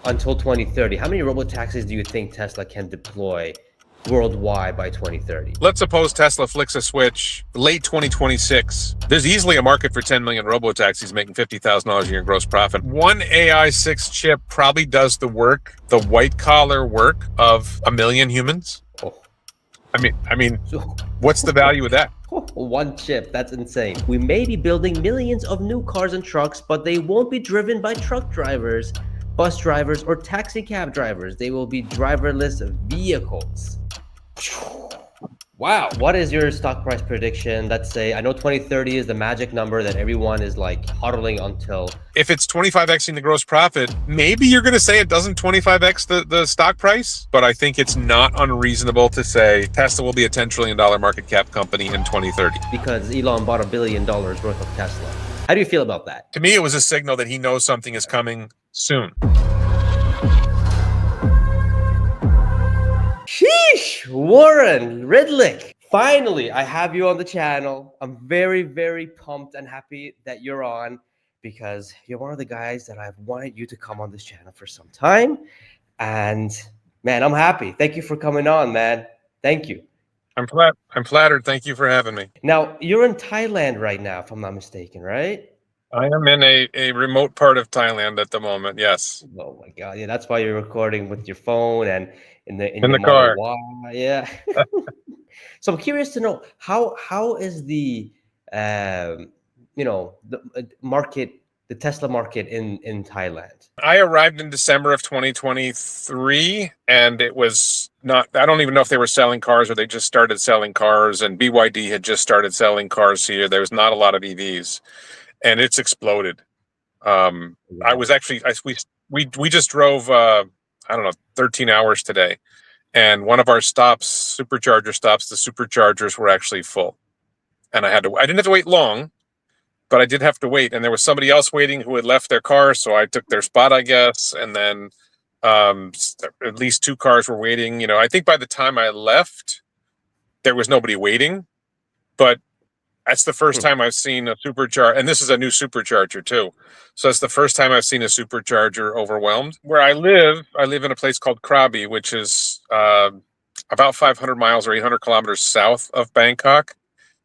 until 2030, how many robotaxis do you think Tesla can deploy worldwide by 2030? Let's suppose Tesla flicks a switch late 2026. There's easily a market for 10 million robotaxis making $50,000 a year in gross profit. One AI6 chip probably does the work, the white collar work of a million humans. Oh. I mean, what's the value of that? One chip, that's insane. We may be building millions of new cars and trucks, but they won't be driven by truck drivers, bus drivers, or taxi cab drivers. They will be driverless vehicles. Wow. What is your stock price prediction? Let's say, I know 2030 is the magic number that everyone is like huddling until. If it's 25xing the gross profit, maybe you're going to say it doesn't 25x the stock price, but I think it's not unreasonable to say Tesla will be a $10 trillion market cap company in 2030. Because Elon bought $1 billion worth of Tesla. How do you feel about that? To me, it was a signal that he knows something is coming soon. Sheesh, Warren Redlich. Finally, I have you on the channel. I'm very, very pumped and happy that you're on because you're one of the guys that I've wanted you to come on this channel for some time. And man, I'm happy. Thank you for coming on, man. Thank you. I'm flattered. Thank you for having me. Now, you're in Thailand right now, if I'm not mistaken, right? I am in a remote part of Thailand at the moment. Yes. Oh my God. Yeah, that's why you're recording with your phone and in the car. Yeah. So I'm curious to know how is the market, the Tesla market in Thailand? I arrived in December of 2023, and it was not. I don't even know if they were selling cars or they just started selling cars. And BYD had just started selling cars here. There was not a lot of EVs, and it's exploded. I was actually we just drove I don't know 13 hours today. And one of our stops, supercharger stops, the superchargers were actually full. And I didn't have to wait long, but I did have to wait. And there was somebody else waiting who had left their car. So I took their spot, I guess. And then at least 2 cars were waiting. You know, I think by the time I left, there was nobody waiting. But that's the first time I've seen a supercharger. And this is a new supercharger too. So it's the first time I've seen a supercharger overwhelmed. Where I live in a place called Krabi, which is about 500 miles or 800 kilometers south of Bangkok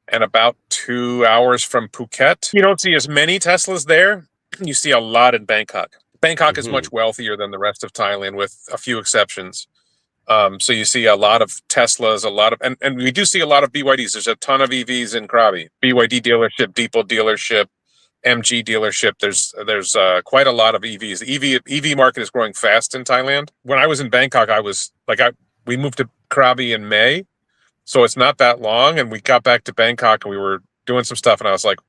and about 2 hours from Phuket. You don't see as many Teslas there. You see a lot in Bangkok. Bangkok is much wealthier than the rest of Thailand with a few exceptions. So you see a lot of Teslas, and we do see a lot of BYDs. There's a ton of EVs in Krabi. BYD dealership, Deepal dealership, MG dealership. There's quite a lot of EVs. The EV market is growing fast in Thailand. When I was in Bangkok, we moved to Krabi in May, so it's not that long. And we got back to Bangkok and we were doing some stuff, and I was like,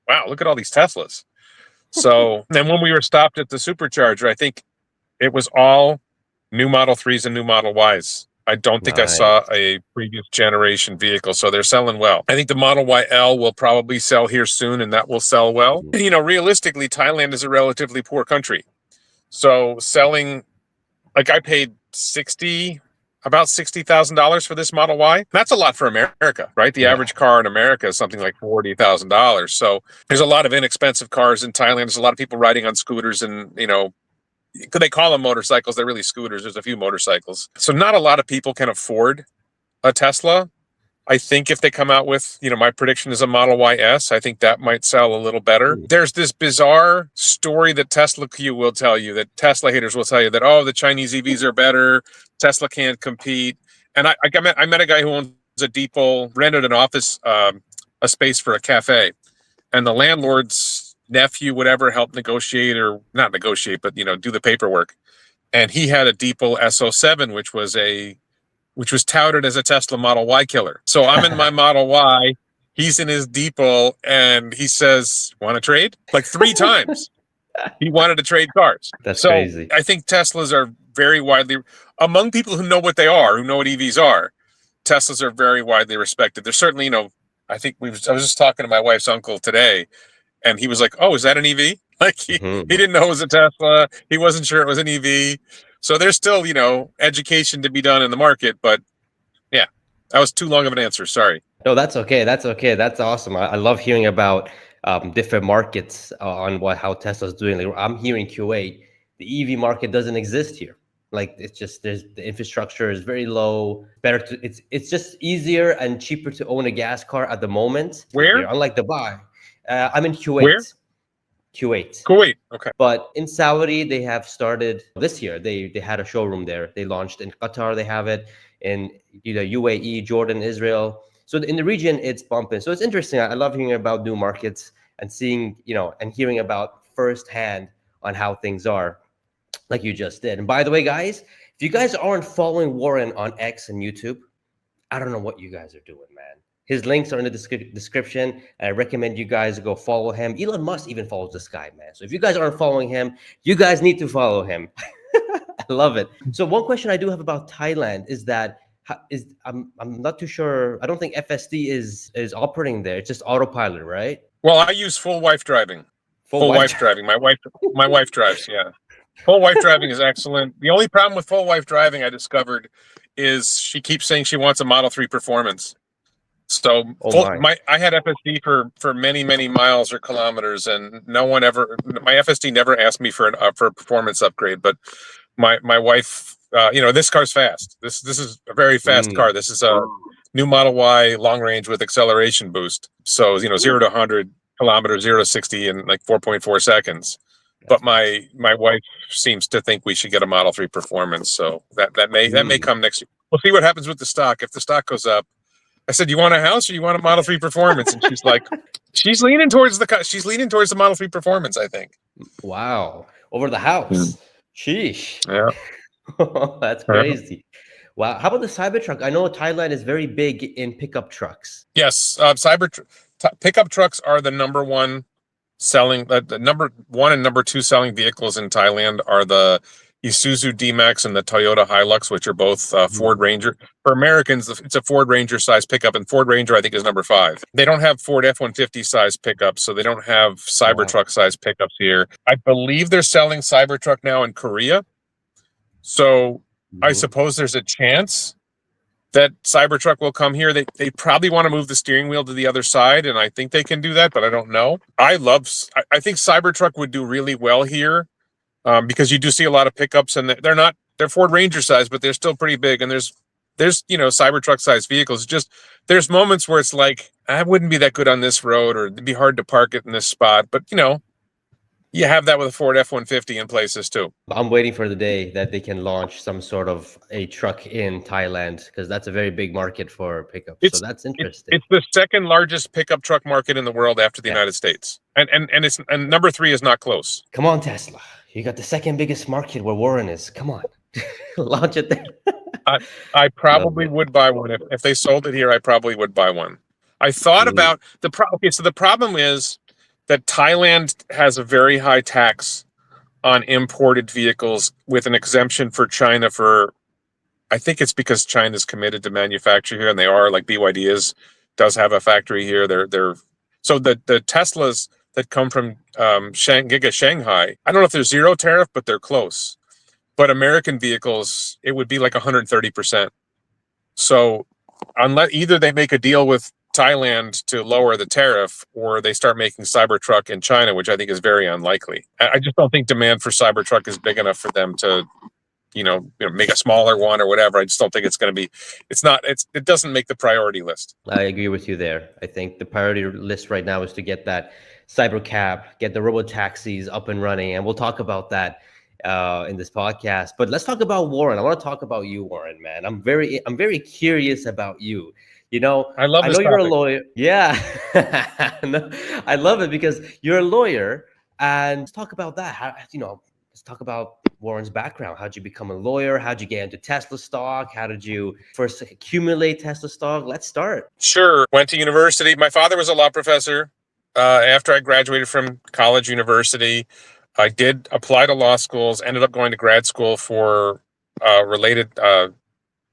wow, look at all these Teslas. So then when we were stopped at the supercharger, I think it was all new Model 3s and new Model Ys. I don't think I saw a previous generation vehicle, so they're selling well. I think the Model YL will probably sell here soon, and that will sell well. You know, realistically, Thailand is a relatively poor country. So selling, like I paid about $60,000 for this Model Y. That's a lot for America, right? The average car in America is something like $40,000. So there's a lot of inexpensive cars in Thailand. There's a lot of people riding on scooters and, you know, could they call them motorcycles? They're really scooters. There's a few motorcycles. So not a lot of people can afford a Tesla. I think if they come out with, you know, my prediction is a Model YS, I think that might sell a little better. There's this bizarre story that Tesla Q will tell you, that Tesla haters will tell you that, oh, the Chinese EVs are better. Tesla can't compete. And I met a guy who owns a depot, rented an office, a space for a cafe. And the landlord's nephew, whatever, helped negotiate, or not negotiate, but, you know, do the paperwork. And he had a Deepal SO7, which was touted as a Tesla Model Y killer. So I'm in my Model Y, he's in his Deepal, and he says, want to trade? Like 3 times. He wanted to trade cars. That's crazy. I think Teslas are very widely, among people who know what they are, who know what EVs are, Teslas are very widely respected. There's certainly, you know, I was just talking to my wife's uncle today, and he was like, oh, is that an EV? Like he didn't know it was a Tesla. He wasn't sure it was an EV. So there's still, you know, education to be done in the market. But yeah, that was too long of an answer. Sorry. No, that's okay. That's okay. That's awesome. I love hearing about different markets on how Tesla's doing. Like, I'm here in Kuwait. the EV market doesn't exist here. Like it's just there's the infrastructure is very low. Better to it's just easier and cheaper to own a gas car at the moment Where? here, unlike Dubai. I'm in Where? Kuwait. Kuwait. Okay. But in Saudi, they have started this year. They had a showroom there. They launched in Qatar. They have it in UAE, Jordan, Israel. So in the region, it's bumping. So it's interesting. I love hearing about new markets and seeing, and hearing about firsthand on how things are, like you just did. And by the way, guys, if you guys aren't following Warren on X and YouTube, I don't know what you guys are doing, man. His links are in the description. I recommend you guys go follow him. Elon Musk even follows this guy, man. So if you guys aren't following him, you guys need to follow him. I love it. So one question I do have about Thailand is that I'm not too sure. I don't think FSD is operating there. It's just autopilot, right? Well, I use full wife driving. Full Wife driving. My wife drives. Yeah, full wife driving is excellent. The only problem with full wife driving I discovered is she keeps saying she wants a Model 3 Performance. So I had FSD for many miles or kilometers, and my FSD never asked me for a performance upgrade. But my wife, this car's fast. This is a very fast car. This is a new Model Y long range with acceleration boost. So 0 to 100 kilometers, 0 to 60 in like 4.4 seconds. But my wife seems to think we should get a Model 3 Performance. So that may come next year. We'll see what happens with the stock. If the stock goes up, I said, "You want a house or you want a Model 3 Performance?" And she's like, she's leaning towards the Model 3 Performance, I think. Wow, over the house. Sheesh. Yeah, that's crazy. Wow. How about the Cybertruck? I know Thailand is very big in pickup trucks. Yes, pickup trucks are the number one selling. The number one and number two selling vehicles in Thailand are the Isuzu D-Max and the Toyota Hilux, which are both Ford Ranger. For Americans, it's a Ford Ranger size pickup, and Ford Ranger, I think, is number 5. They don't have Ford F-150 size pickups, so they don't have Cybertruck size pickups here. I believe they're selling Cybertruck now in Korea. So I suppose there's a chance that Cybertruck will come here. They probably want to move the steering wheel to the other side, and I think they can do that, but I don't know. I think Cybertruck would do really well here. Because you do see a lot of pickups, and they're Ford Ranger size, but they're still pretty big. And there's Cybertruck size vehicles. Just there's moments where it's like, I wouldn't be that good on this road, or it'd be hard to park it in this spot. But you have that with a Ford F-150 in places too. I'm waiting for the day that they can launch some sort of a truck in Thailand, because that's a very big market for pickups. So that's interesting. It's the second largest pickup truck market in the world after the United States, and number 3 is not close. Come on, Tesla. You got the second biggest market where Warren is. Come on, launch it there. I probably would buy one if they sold it here. I probably would buy one. I thought about the problem. Okay, so the problem is that Thailand has a very high tax on imported vehicles, with an exemption for China for. I think it's because China's committed to manufacture here, and they are, like BYD does have a factory here. So the Teslas that come from Giga Shanghai, I don't know if there's 0 tariff, but they're close. But American vehicles, it would be like 130%. So unless either they make a deal with Thailand to lower the tariff, or they start making Cybertruck in China, which I think is very unlikely. I just don't think demand for Cybertruck is big enough for them to, make a smaller one or whatever. I just don't think it's going to be. It doesn't make the priority list. I agree with you there. I think the priority list right now is to get that Cybercab, get the Robotaxis up and running, and we'll talk about that in this podcast. But let's talk about Warren. I want to talk about you, Warren, man. I'm very curious about you. I know you're a lawyer. Yeah, no, I love it because you're a lawyer, and let's talk about that. Let's talk about Warren's background. How'd you become a lawyer? How'd you get into Tesla stock? How did you first accumulate Tesla stock? Let's start. Sure. Went to university. My father was a law professor. After I graduated from college, university, I did apply to law schools, ended up going to grad school for related,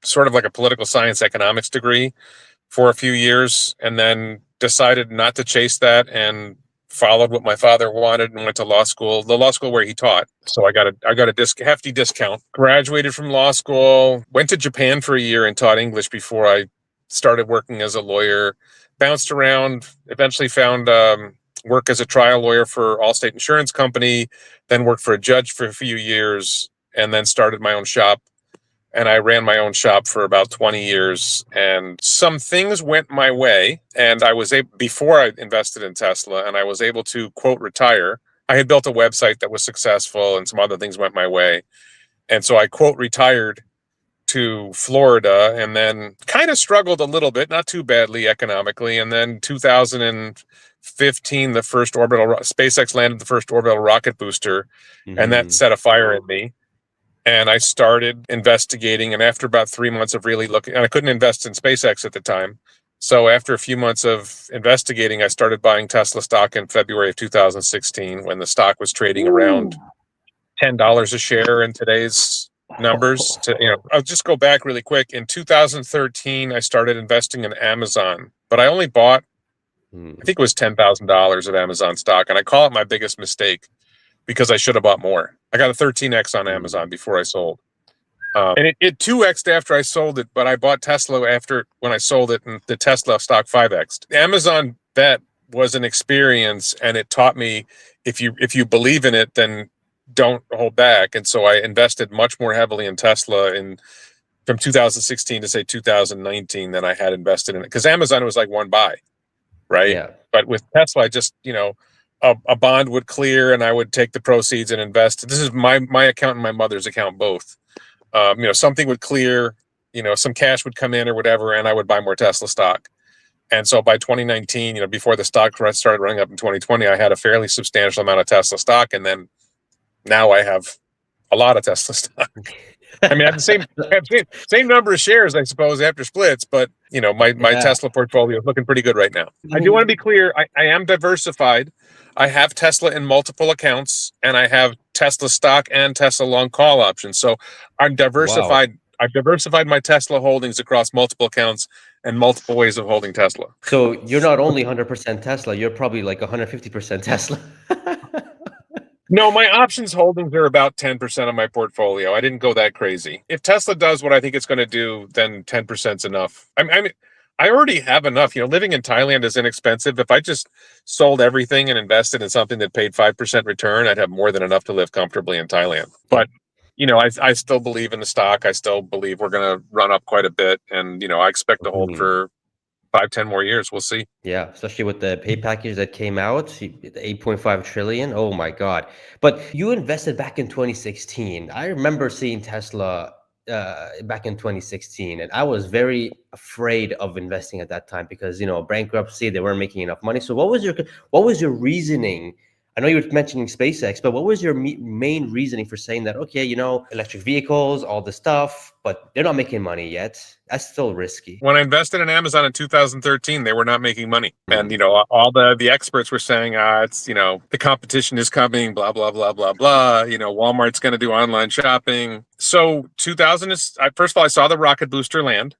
sort of like a political science economics degree for a few years, and then decided not to chase that and followed what my father wanted and went to law school, the law school where he taught. So I got a hefty discount. Graduated from law school, went to Japan for a year and taught English before I started working as a lawyer. Bounced around, eventually found work as a trial lawyer for Allstate Insurance Company, then worked for a judge for a few years, and then started my own shop. And I ran my own shop for about 20 years, and some things went my way. And I was able, before I invested in Tesla, and I was able to, quote, retire. I had built a website that was successful, and some other things went my way. And so I, quote, retired to Florida, and then kind of struggled a little bit, not too badly economically. And then 2015, the first SpaceX landed the first orbital rocket booster, and that set a fire in me. And I started investigating. And after about 3 months of really looking, and I couldn't invest in SpaceX at the time. So after a few months of investigating, I started buying Tesla stock in February of 2016 when the stock was trading around $10 a share in today's numbers. I'll just go back really quick. In 2013, I started investing in Amazon, but I only bought, I think it was $10,000 of Amazon stock. And I call it my biggest mistake, because I should have bought more. I got a 13x on Amazon before I sold. And it 2x'd after I sold it, but I bought Tesla after when I sold it, and the Tesla stock 5x'd. The Amazon bet was an experience, and it taught me if you believe in it, then don't hold back. And so I invested much more heavily in Tesla from 2016 to say 2019 than I had invested in it, because Amazon was like one buy, right? Yeah. But with Tesla, I just, a bond would clear and I would take the proceeds and invest. This is my account and my mother's account both. Something would clear, some cash would come in or whatever, and I would buy more Tesla stock. And so by 2019, before the stock started running up in 2020, I had a fairly substantial amount of Tesla stock, and then now I have a lot of Tesla stock. I mean, I have the same number of shares, I suppose, after splits, but my Tesla portfolio is looking pretty good right now. I do want to be clear. I am diversified. I have Tesla in multiple accounts, and I have Tesla stock and Tesla long call options. So I'm diversified. Wow. I've diversified my Tesla holdings across multiple accounts and multiple ways of holding Tesla. So you're not only 100% Tesla, you're probably like 150% Tesla. No, my options holdings are about 10% of my portfolio. I didn't go that crazy. If Tesla does what I think it's going to do, then 10% is enough. I already have enough. Living in Thailand is inexpensive. If I just sold everything and invested in something that paid 5% return, I'd have more than enough to live comfortably in Thailand. But, I still believe in the stock. I still believe we're going to run up quite a bit. And, I expect to hold for 5-10 more years. We'll see. Yeah, especially with the pay package that came out, the 8.5 trillion. Oh my God. But you invested back in 2016. I remember seeing Tesla back in 2016, and I was very afraid of investing at that time because, bankruptcy, they weren't making enough money. So what was your reasoning? I know you were mentioning SpaceX, but what was your main reasoning for saying that, okay, electric vehicles, all the stuff, but they're not making money yet. That's still risky. When I invested in Amazon in 2013, they were not making money. And, all the experts were saying, it's, the competition is coming, blah, blah, blah, blah, blah. Walmart's going to do online shopping. So first of all, I saw the rocket booster land.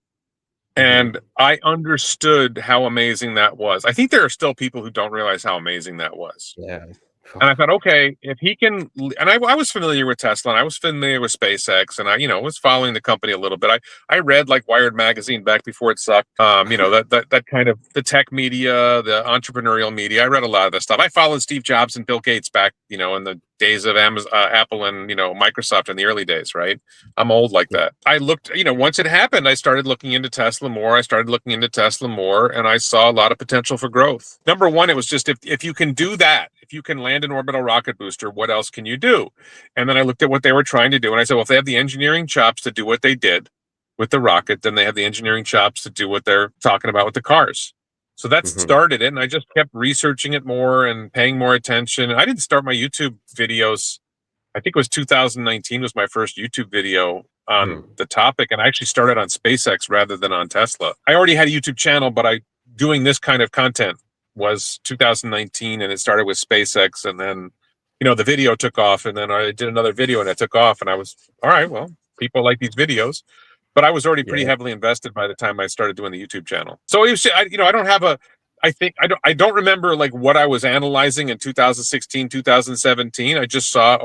And I understood how amazing that was. I think there are still people who don't realize how amazing that was. Yeah. And I thought, okay, if he can, and I was familiar with Tesla, and I was familiar with SpaceX, and I, was following the company a little bit. I read like Wired magazine back before it sucked. That kind of the tech media, the entrepreneurial media. I read a lot of this stuff. I followed Steve Jobs and Bill Gates back, in the days of Apple and Microsoft in the early days, right? I'm old like that. I looked, once it happened, I started looking into Tesla more. And I saw a lot of potential for growth. Number one, it was just if you can do that, if you can land an orbital rocket booster, what else can you do? And then I looked at what they were trying to do, and I said, well, if they have the engineering chops to do what they did with the rocket, then they have the engineering chops to do what they're talking about with the cars. So that started it, and I just kept researching it more and paying more attention. I didn't start my YouTube videos. I think it was 2019 was my first YouTube video on the topic, and I actually started on SpaceX rather than on Tesla. I already had a YouTube channel, but doing this kind of content was 2019, and it started with SpaceX, and then the video took off, and then I did another video and it took off, and I was all right. Well, people like these videos. But I was already pretty heavily invested by the time I started doing the YouTube channel. So it was, I don't have I don't remember like what I was analyzing in 2016, 2017. I just saw,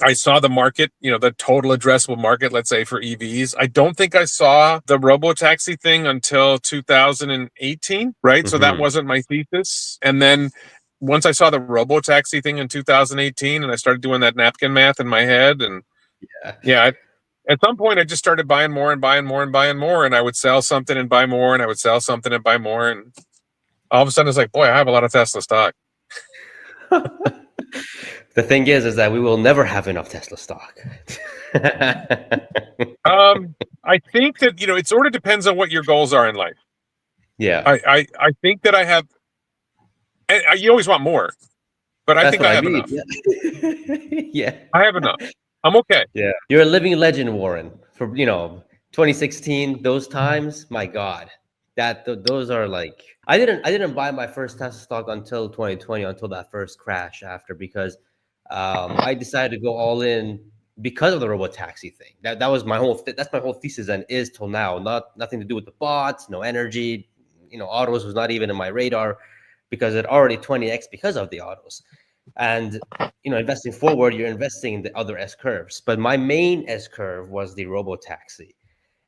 I saw the market, the total addressable market, let's say for EVs. I don't think I saw the Robotaxi thing until 2018, right? So that wasn't my thesis. And then once I saw the Robotaxi thing in 2018, and I started doing that napkin math in my head, and at some point I just started buying more and buying more and buying more, and I would sell something and buy more, and I would sell something and buy more, and all of a sudden it's like, boy, I have a lot of Tesla stock. The thing is that we will never have enough Tesla stock. I think that, it sort of depends on what your goals are in life. Yeah. I think that I have, and you always want more, but I think I have enough. Yeah. I have enough. I'm okay. Yeah. You're a living legend, Warren. For 2016, those times, my God. Those are like, I didn't buy my first Tesla stock until 2020, until that first crash after, because I decided to go all in because of the Robotaxi thing. That was my whole that's my whole thesis, and is till now. Nothing to do with the bots, no energy. Autos was not even in my radar because it already 20x because of the autos. And investing forward, you're investing in the other S curves. But my main S curve was the Robotaxi.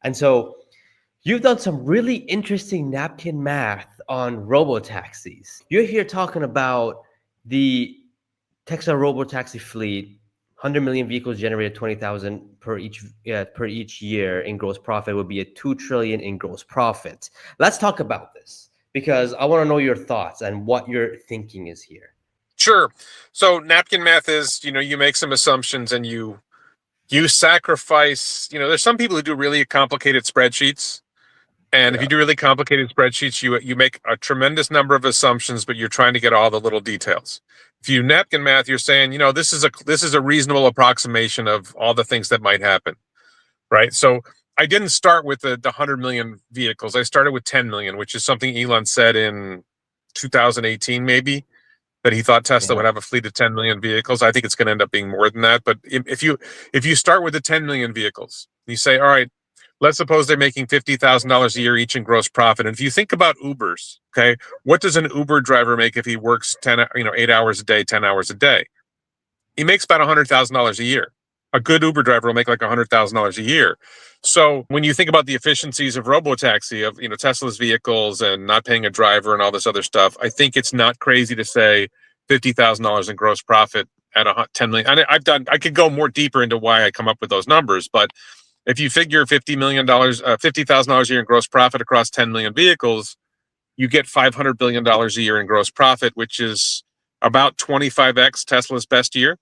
And so you've done some really interesting napkin math on Robotaxis. You're here talking about the Tesla Robotaxi fleet, 100 million vehicles generated, 20,000 per each year in gross profit would be a 2 trillion in gross profit. Let's talk about this because I want to know your thoughts and what your thinking is here. Sure. So napkin math is, you make some assumptions and you sacrifice, there's some people who do really complicated spreadsheets. And if you do really complicated spreadsheets, you make a tremendous number of assumptions, but you're trying to get all the little details. If you napkin math, you're saying, this is a reasonable approximation of all the things that might happen, right? So I didn't start with the 100 million vehicles. I started with 10 million, which is something Elon said in 2018, maybe, that he thought Tesla would have a fleet of 10 million vehicles. I think it's going to end up being more than that. But if you start with the 10 million vehicles, you say, all right, let's suppose they're making $50,000 a year each in gross profit. And if you think about Ubers, okay, what does an Uber driver make if he works 8 hours a day, 10 hours a day? He makes about $100,000 a year. A good Uber driver will make like $100,000 a year. So when you think about the efficiencies of Robotaxi, of Tesla's vehicles and not paying a driver and all this other stuff, I think it's not crazy to say $50,000 in gross profit at 10 million. I could go more deeper into why I come up with those numbers, but if you figure $50,000 a year in gross profit across 10 million vehicles, you get $500 billion a year in gross profit, which is about 25x Tesla's best year.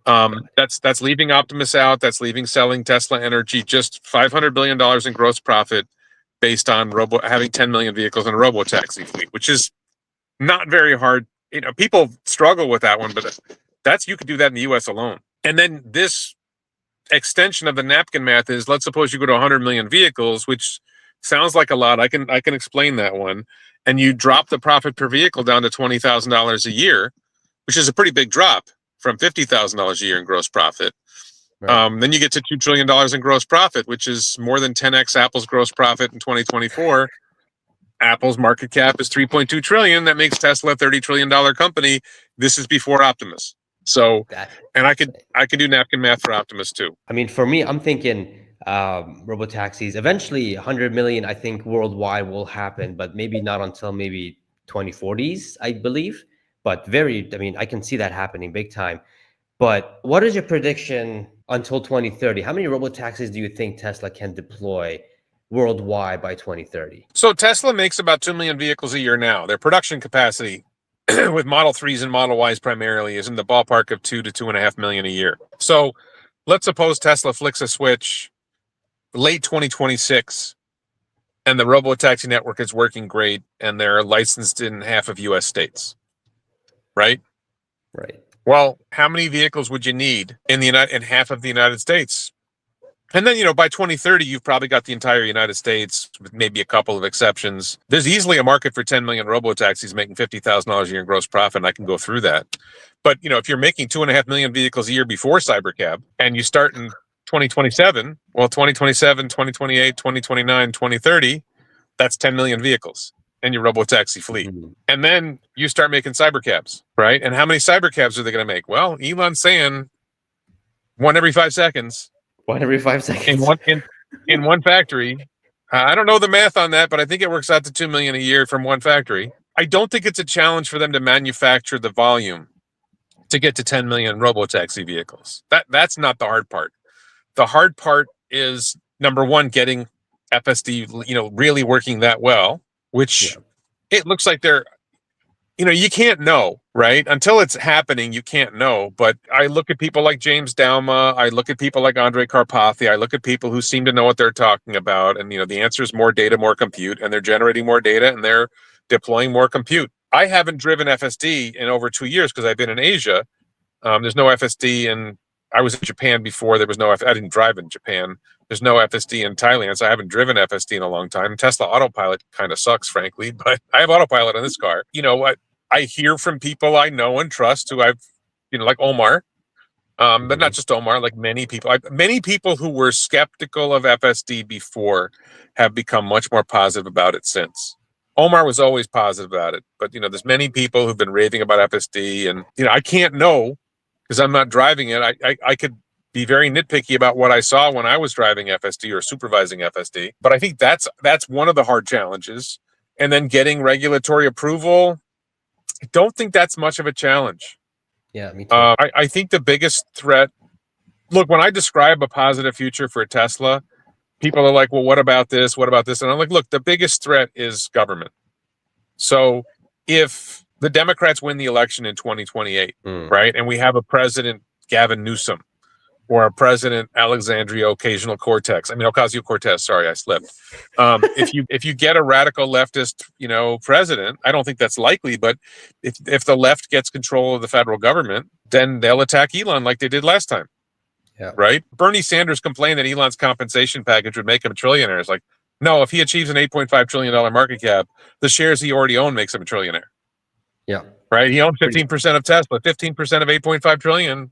That's leaving Optimus out. That's leaving selling Tesla Energy. Just $500 billion in gross profit based on having 10 million vehicles in a Robotaxi fleet, which is not very hard. People struggle with that one, but you could do that in the U.S. alone. And then this extension of the napkin math is, let's suppose you go to 100 million vehicles, which sounds like a lot. I can explain that one. And you drop the profit per vehicle down to $20,000 a year, which is a pretty big drop from $50,000 a year in gross profit. Right. Then you get to $2 trillion in gross profit, which is more than 10x Apple's gross profit in 2024. Apple's market cap is 3.2 trillion. That makes Tesla a $30 trillion company. This is before Optimus. So, and I could do napkin math for Optimus too. I mean, for me, I'm thinking Robotaxis, eventually 100 million, I think worldwide will happen, but maybe not until maybe 2040s, I believe. But I can see that happening big time. But what is your prediction until 2030? How many Robotaxis do you think Tesla can deploy worldwide by 2030? So Tesla makes about 2 million vehicles a year now. Their production capacity with Model 3s and Model Ys primarily is in the ballpark of 2 to 2.5 million a year. So let's suppose Tesla flicks a switch late 2026 and the Robotaxi network is working great and they're licensed in half of US states, right? Right. Well, how many vehicles would you need in half of the United States? And then, by 2030, you've probably got the entire United States with maybe a couple of exceptions. There's easily a market for 10 million Robotaxis making $50,000 a year in gross profit, and I can go through that. But, if you're making 2.5 million vehicles a year before Cybercab and you start in 2027, well, 2027, 2028, 2029, 2030, that's 10 million vehicles in your Robotaxi fleet. Mm-hmm. And then you start making Cybercabs, right? And how many Cybercabs are they going to make? Well, Elon's saying one every 5 seconds. One every 5 seconds in one factory. I don't know the math on that, but I think it works out to 2 million a year from one factory. I don't think it's a challenge for them to manufacture the volume to get to 10 million robotaxi vehicles. That's not the hard part. The hard part is, number one, getting FSD, really working that well, which it looks like they're, you can't know, right? Until it's happening, you can't know. But I look at people like James Dauma, I look at people like Andre Karpathy, I look at people who seem to know what they're talking about. And, the answer is more data, more compute, and they're generating more data and they're deploying more compute. I haven't driven FSD in over 2 years because I've been in Asia. There's no FSD in, I was in Japan before. There was no, I didn't drive in Japan. There's no FSD in Thailand, so I haven't driven FSD in a long time. Tesla Autopilot kind of sucks, frankly, but I have Autopilot on this car. You know what? I hear from people I know and trust who I've, like Omar, but not just Omar, like many people. Many people who were skeptical of FSD before have become much more positive about it since. Omar was always positive about it, but there's many people who've been raving about FSD, and I can't know because I'm not driving it. I could be very nitpicky about what I saw when I was driving FSD or supervising FSD, but I think that's one of the hard challenges. And then getting regulatory approval, I don't think that's much of a challenge. Yeah, me too. I think the biggest threat, look, when I describe a positive future for Tesla, people are like, well, what about this? What about this? And I'm like, look, the biggest threat is government. So if the Democrats win the election in 2028, right, and we have a president, Gavin Newsom, or a president, Alexandria Ocasio-Cortez, sorry, I slipped. If you get a radical leftist, president, I don't think that's likely, but if the left gets control of the federal government, then they'll attack Elon like they did last time. Yeah. Right? Bernie Sanders complained that Elon's compensation package would make him a trillionaire. It's like, no, if he achieves an $8.5 trillion market cap, the shares he already owned makes him a trillionaire. Yeah. Right? He owns 15% of Tesla, 15% of 8.5 trillion.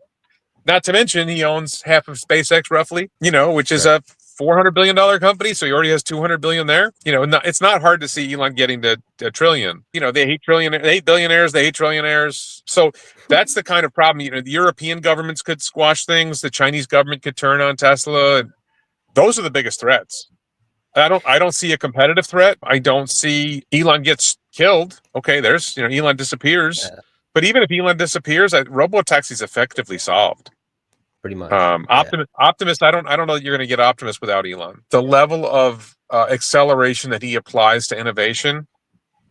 Not to mention he owns half of SpaceX roughly, which is a $400 billion company. So he already has 200 billion there. It's not hard to see Elon getting to a trillion. They hate billionaires, they hate trillionaires. So that's the kind of problem. The European governments could squash things. The Chinese government could turn on Tesla. And those are the biggest threats. I don't see a competitive threat. I don't see Elon gets killed. Okay, there's Elon disappears. Yeah. But even if Elon disappears, Robotaxi is effectively solved. Pretty much. Optimus, I don't know that you're going to get Optimus without Elon. The level of acceleration that he applies to innovation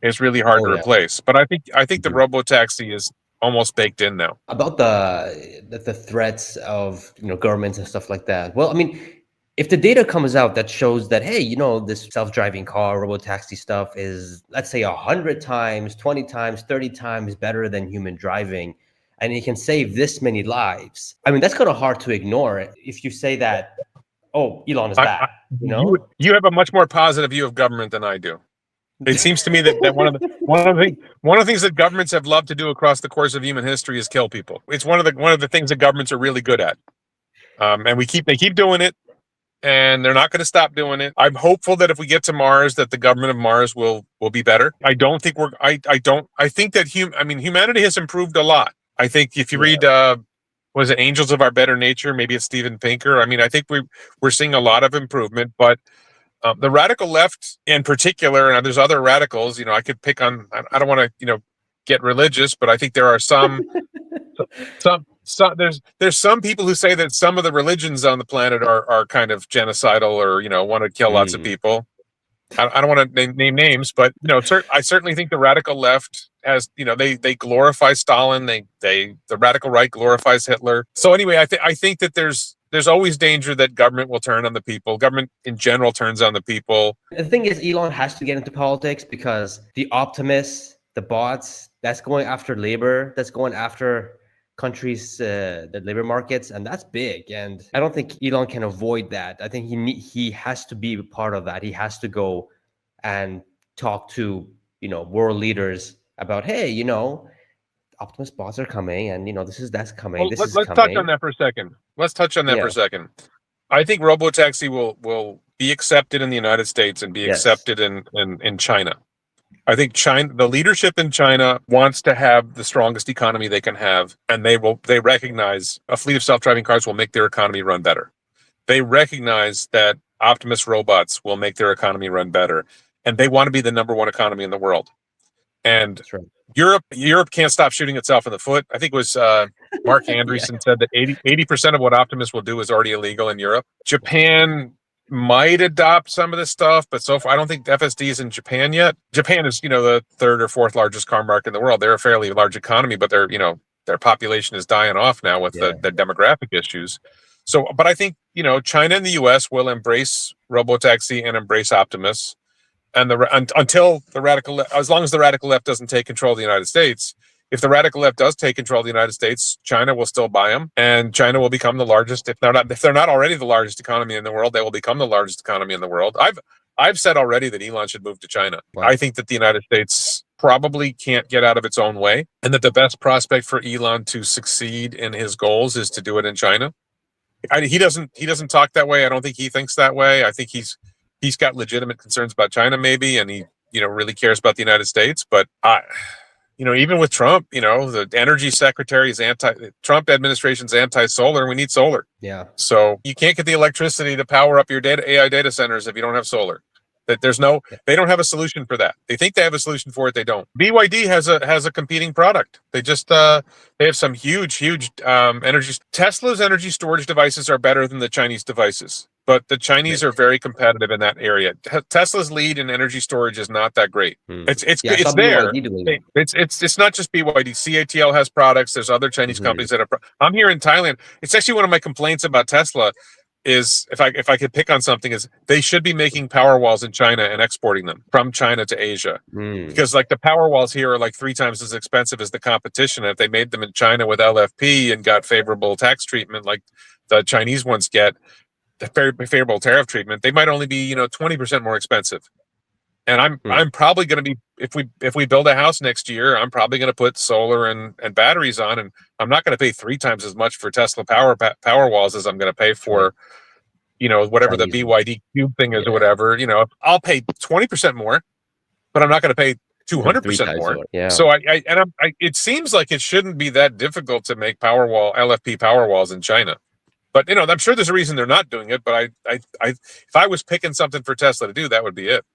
is really hard to replace. But I think the Robotaxi is almost baked in now. About the threats of governments and stuff like that. Well, I mean, if the data comes out that shows that, hey, this self-driving car, robotaxi stuff is, let's say, 100 times, 20 times, 30 times better than human driving, and it can save this many lives. I mean, that's kind of hard to ignore if you say that, oh, Elon is bad. You have a much more positive view of government than I do. It seems to me that one of the things that governments have loved to do across the course of human history is kill people. It's one of the things that governments are really good at, and they keep doing it. And they're not going to stop doing it. I'm hopeful that if we get to Mars, that the government of Mars will be better. I don't think I think that humanity has improved a lot. I think if you read, was it Angels of Our Better Nature? Maybe it's Steven Pinker. I mean, I think we're seeing a lot of improvement, but the radical left in particular, and there's other radicals, I could pick on, I don't want to, get religious, but I think there are some there's some people who say that some of the religions on the planet are kind of genocidal or want to kill lots of people. I don't want to name names, but I certainly think the radical left has they glorify Stalin. The radical right glorifies Hitler. So anyway, I think that there's always danger that government will turn on the people. Government in general turns on the people. The thing is, Elon has to get into politics because the Optimus, the bots, that's going after labor, that's going after countries, the labor markets, and that's big. And I don't think Elon can avoid that. I think he has to be part of that. He has to go and talk to world leaders about, hey, Optimus bots are coming, and that's coming. Well, let's touch on that for a second. For a second. I think Robotaxi will be accepted in the United States and be accepted in China. I think the leadership in China wants to have the strongest economy they can have, and they recognize a fleet of self-driving cars will make their economy run better. They recognize that Optimus robots will make their economy run better, and they want to be the number one economy in the world. And That's right. Europe can't stop shooting itself in the foot. I think it was Mark Yeah. Andreessen said that 80% of what Optimus will do is already illegal in Europe. Japan might adopt some of this stuff, but so far I don't think FSD is in Japan yet. Japan is, the third or fourth largest car market in the world. They're a fairly large economy, but their population is dying off now with Yeah. the demographic issues. So, but I think, China and the US will embrace Robotaxi and embrace Optimus. And until the radical, as long as the radical left doesn't take control of the United States, if the radical left does take control of the United States, China will still buy them, and China will become the largest. If they're not already the largest economy in the world, they will become the largest economy in the world. I've said already that Elon should move to China. Wow. I think that the United States probably can't get out of its own way, and that the best prospect for Elon to succeed in his goals is to do it in China. He doesn't talk that way. I don't think he thinks that way. I think he's got legitimate concerns about China, maybe, and he really cares about the United States. But even with Trump, the energy secretary is Trump administration's anti-solar. We need solar. Yeah. So you can't get the electricity to power up your AI data centers if you don't have solar. That they don't have a solution for that. They think they have a solution for it. They don't. BYD has a competing product. They just they have some huge energy. Tesla's energy storage devices are better than the Chinese devices, but the Chinese are very competitive in that area. Tesla's lead in energy storage is not that great. It's there. It's not just BYD. CATL has products. There's other Chinese companies that have. I'm here in Thailand. It's actually one of my complaints about Tesla. Is if I could pick on something, is they should be making power walls in China and exporting them from China to Asia, because like the power walls here are like 3 times as expensive as the competition. And if they made them in China with LFP and got favorable tax treatment like the Chinese ones get, the favorable tariff treatment, they might only be 20% more expensive. And I'm probably going to be, if we build a house next year, I'm probably going to put solar and batteries on, and I'm not going to pay 3 times as much for Tesla power walls as I'm going to pay for whatever the BYD cube thing is or whatever. I'll pay 20% more, but I'm not going to pay 200% more. Yeah. So it seems like it shouldn't be that difficult to make LFP power walls in China. But I'm sure there's a reason they're not doing it. But if I was picking something for Tesla to do, that would be it.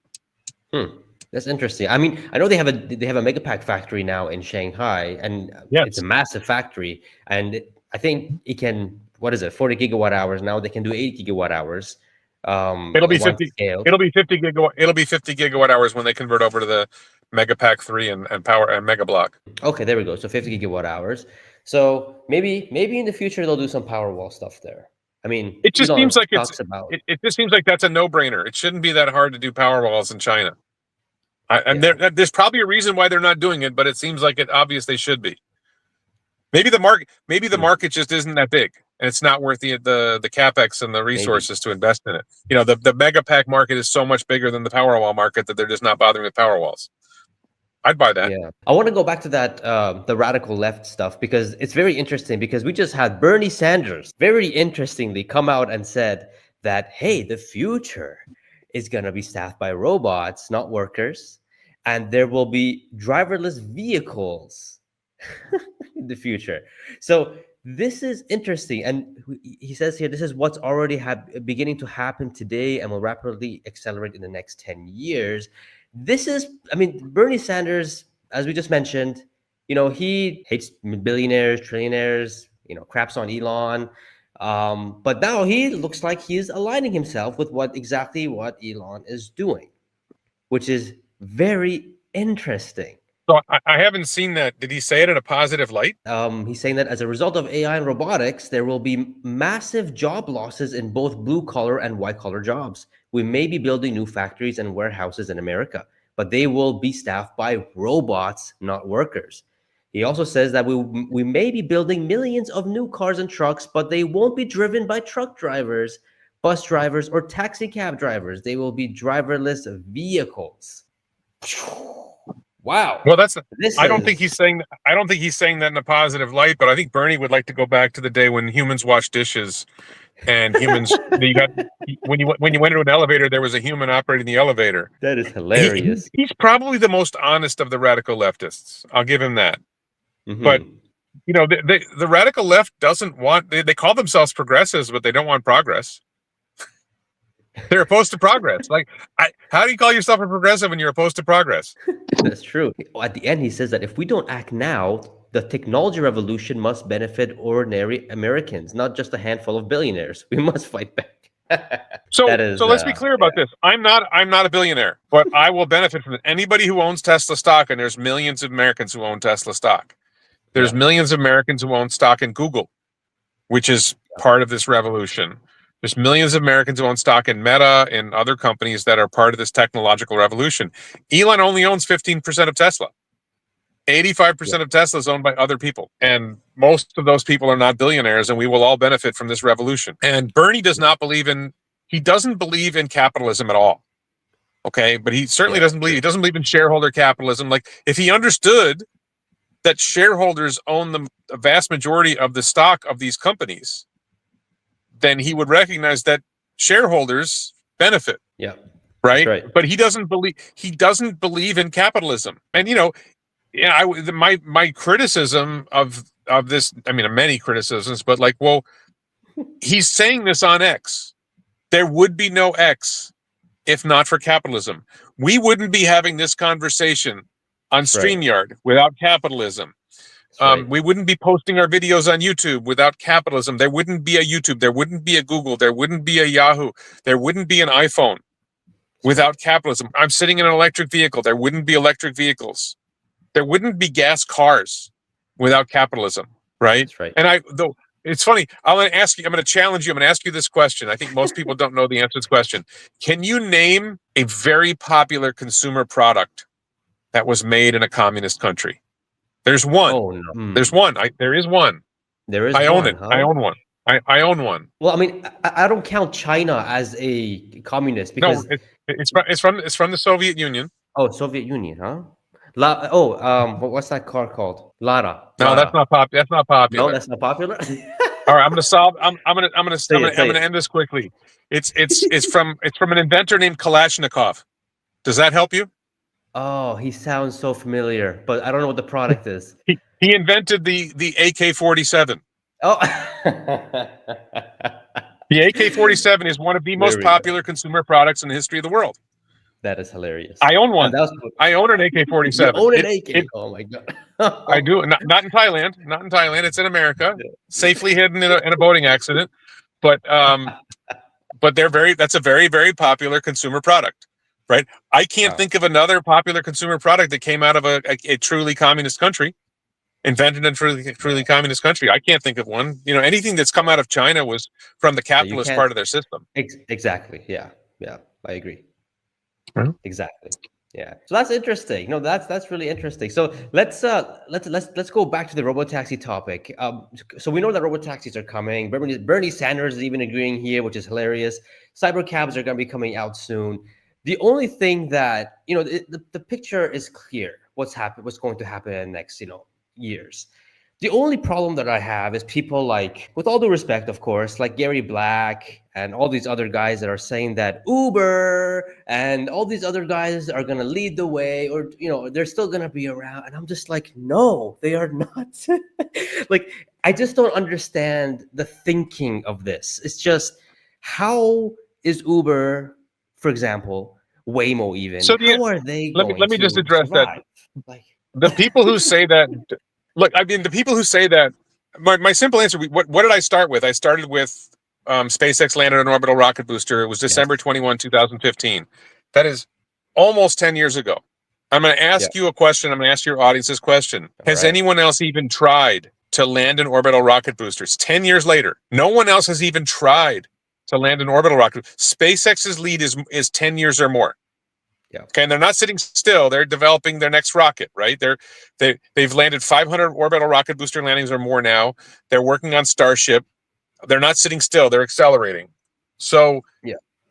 That's interesting. I mean, I know they have a Megapack factory now in Shanghai, and it's a massive factory. And I think it can, 40 gigawatt hours now. They can do 80 gigawatt hours. It'll be 50. It'll be 50 gigawatt. It'll be 50 gigawatt hours when they convert over to the Megapack 3 and power and Mega Block. Okay, there we go. So 50 gigawatt hours. So maybe in the future they'll do some Powerwall stuff there. I mean, it just seems like it just seems like that's a no-brainer. It shouldn't be that hard to do Powerwalls in China. There's probably a reason why they're not doing it, but it seems like obvious they should be. Maybe the market just isn't that big, and it's not worth the capex and the resources to invest in it. The Megapack market is so much bigger than the Powerwall market that they're just not bothering with Powerwalls. I'd buy that. Yeah, I want to go back to that the radical left stuff, because it's very interesting, because we just had Bernie Sanders very interestingly come out and said that, hey, the future is going to be staffed by robots, not workers, and there will be driverless vehicles in the future. So this is interesting, and he says here, this is what's already beginning to happen today and will rapidly accelerate in the next 10 years. This is, I mean, Bernie Sanders, as we just mentioned, he hates billionaires, trillionaires, craps on Elon. But now he looks like he's aligning himself with what Elon is doing, which is very interesting. So I haven't seen that. Did he say it in a positive light? He's saying that as a result of AI and robotics, there will be massive job losses in both blue-collar and white-collar jobs. We may be building new factories and warehouses in America, but they will be staffed by robots, not workers. He also says that we may be building millions of new cars and trucks, but they won't be driven by truck drivers, bus drivers, or taxi cab drivers. They will be driverless vehicles. Wow. Well, I don't think he's saying that in a positive light, but I think Bernie would like to go back to the day when humans wash dishes, and humans when you went into an elevator, there was a human operating the elevator. That is hilarious. He's probably the most honest of the radical leftists. I'll give him that. But the radical left doesn't want. They call themselves progressives, but they don't want progress. They're opposed to progress. Like, how do you call yourself a progressive when you're opposed to progress? That's true. At the end, he says that if we don't act now, the technology revolution must benefit ordinary Americans, not just a handful of billionaires. We must fight back. So, That is, so let's be clear about this. I'm not a billionaire, but I will benefit from it. Anybody who owns Tesla stock, and there's millions of Americans who own Tesla stock. There's yeah, millions of Americans who own stock in Google, which is part of this revolution. There's millions of Americans who own stock in Meta and other companies that are part of this technological revolution. Elon only owns 15% of Tesla. 85% of Tesla is owned by other people. And most of those people are not billionaires, and we will all benefit from this revolution. And Bernie does not believe in, he doesn't believe in capitalism at all. Okay. But he certainly doesn't believe in shareholder capitalism. Like, if he understood that shareholders own the vast majority of the stock of these companies, then he would recognize that shareholders benefit. yeah, Right. right. But he doesn't believe in capitalism. And, yeah, my criticism of this, I mean, many criticisms, but like, well, he's saying this on X. There would be no X if not for capitalism. We wouldn't be having this conversation on StreamYard without capitalism. We wouldn't be posting our videos on YouTube without capitalism. There wouldn't be a YouTube. There wouldn't be a Google. There wouldn't be a Yahoo. There wouldn't be an iPhone without capitalism. I'm sitting in an electric vehicle. There wouldn't be electric vehicles. There wouldn't be gas cars without capitalism, right? That's right. And though it's funny, I'm going to challenge you. I'm going to ask you this question. I think most people don't know the answer to this question. Can you name a very popular consumer product that was made in a communist country? There's one. Oh no. There's one. There is one. There is I own one, it. huh? I own one. I own one. Well, I mean, I don't count China as a communist because it's from the Soviet Union. oh, Soviet Union, huh? What's that car called? Lara. No, that's not That's not popular. No, that's not popular. All right, I'm gonna end this quickly. It's from an inventor named Kalashnikov. Does that help you? Oh, he sounds so familiar, but I don't know what the product is. He invented the AK-47. Oh, The AK-47 is one of the most popular consumer products in the history of the world. that is hilarious. I own one. Oh, I own an AK-47. you own an AK? Oh my god! I do. Not in Thailand. Not in Thailand. It's in America, safely hidden in a boating accident. But that's a very, very popular consumer product, right? I can't think of another popular consumer product that came out of a truly communist country, invented in a truly communist country. I can't think of one. Anything that's come out of China was from the capitalist part of their system. Exactly. Yeah. I agree. Mhm. Exactly. Yeah. So that's interesting. That's really interesting. So let's go back to the Robotaxi topic. So we know that Robotaxis are coming. Bernie Sanders is even agreeing here, which is hilarious. Cybercabs are going to be coming out soon. The only thing that the picture is clear. What's going to happen in the next years. The only problem that I have is people like, with all due respect, of course, like Gary Black and all these other guys that are saying that Uber and all these other guys are going to lead the way, or, they're still going to be around. And I'm just like, no, they are not. Like, I just don't understand the thinking of this. It's just, how is Uber, for example, Waymo even, how are they going let me just address survive? that. Like, The people who say that, look, I mean, the people who say that, my simple answer, what did I start with? I started with SpaceX landed an orbital rocket booster. It was December 21, 2015. That is almost 10 years ago. I'm going to ask you a question. I'm going to ask your audience this question. Has anyone else even tried to land an orbital rocket booster? It's 10 years later. No one else has even tried to land an orbital rocket. SpaceX's lead is 10 years or more. Yeah. Okay, and they're not sitting still. They're developing their next rocket, right? They've landed 500 orbital rocket booster landings or more now. They're working on Starship. They're not sitting still. They're accelerating. So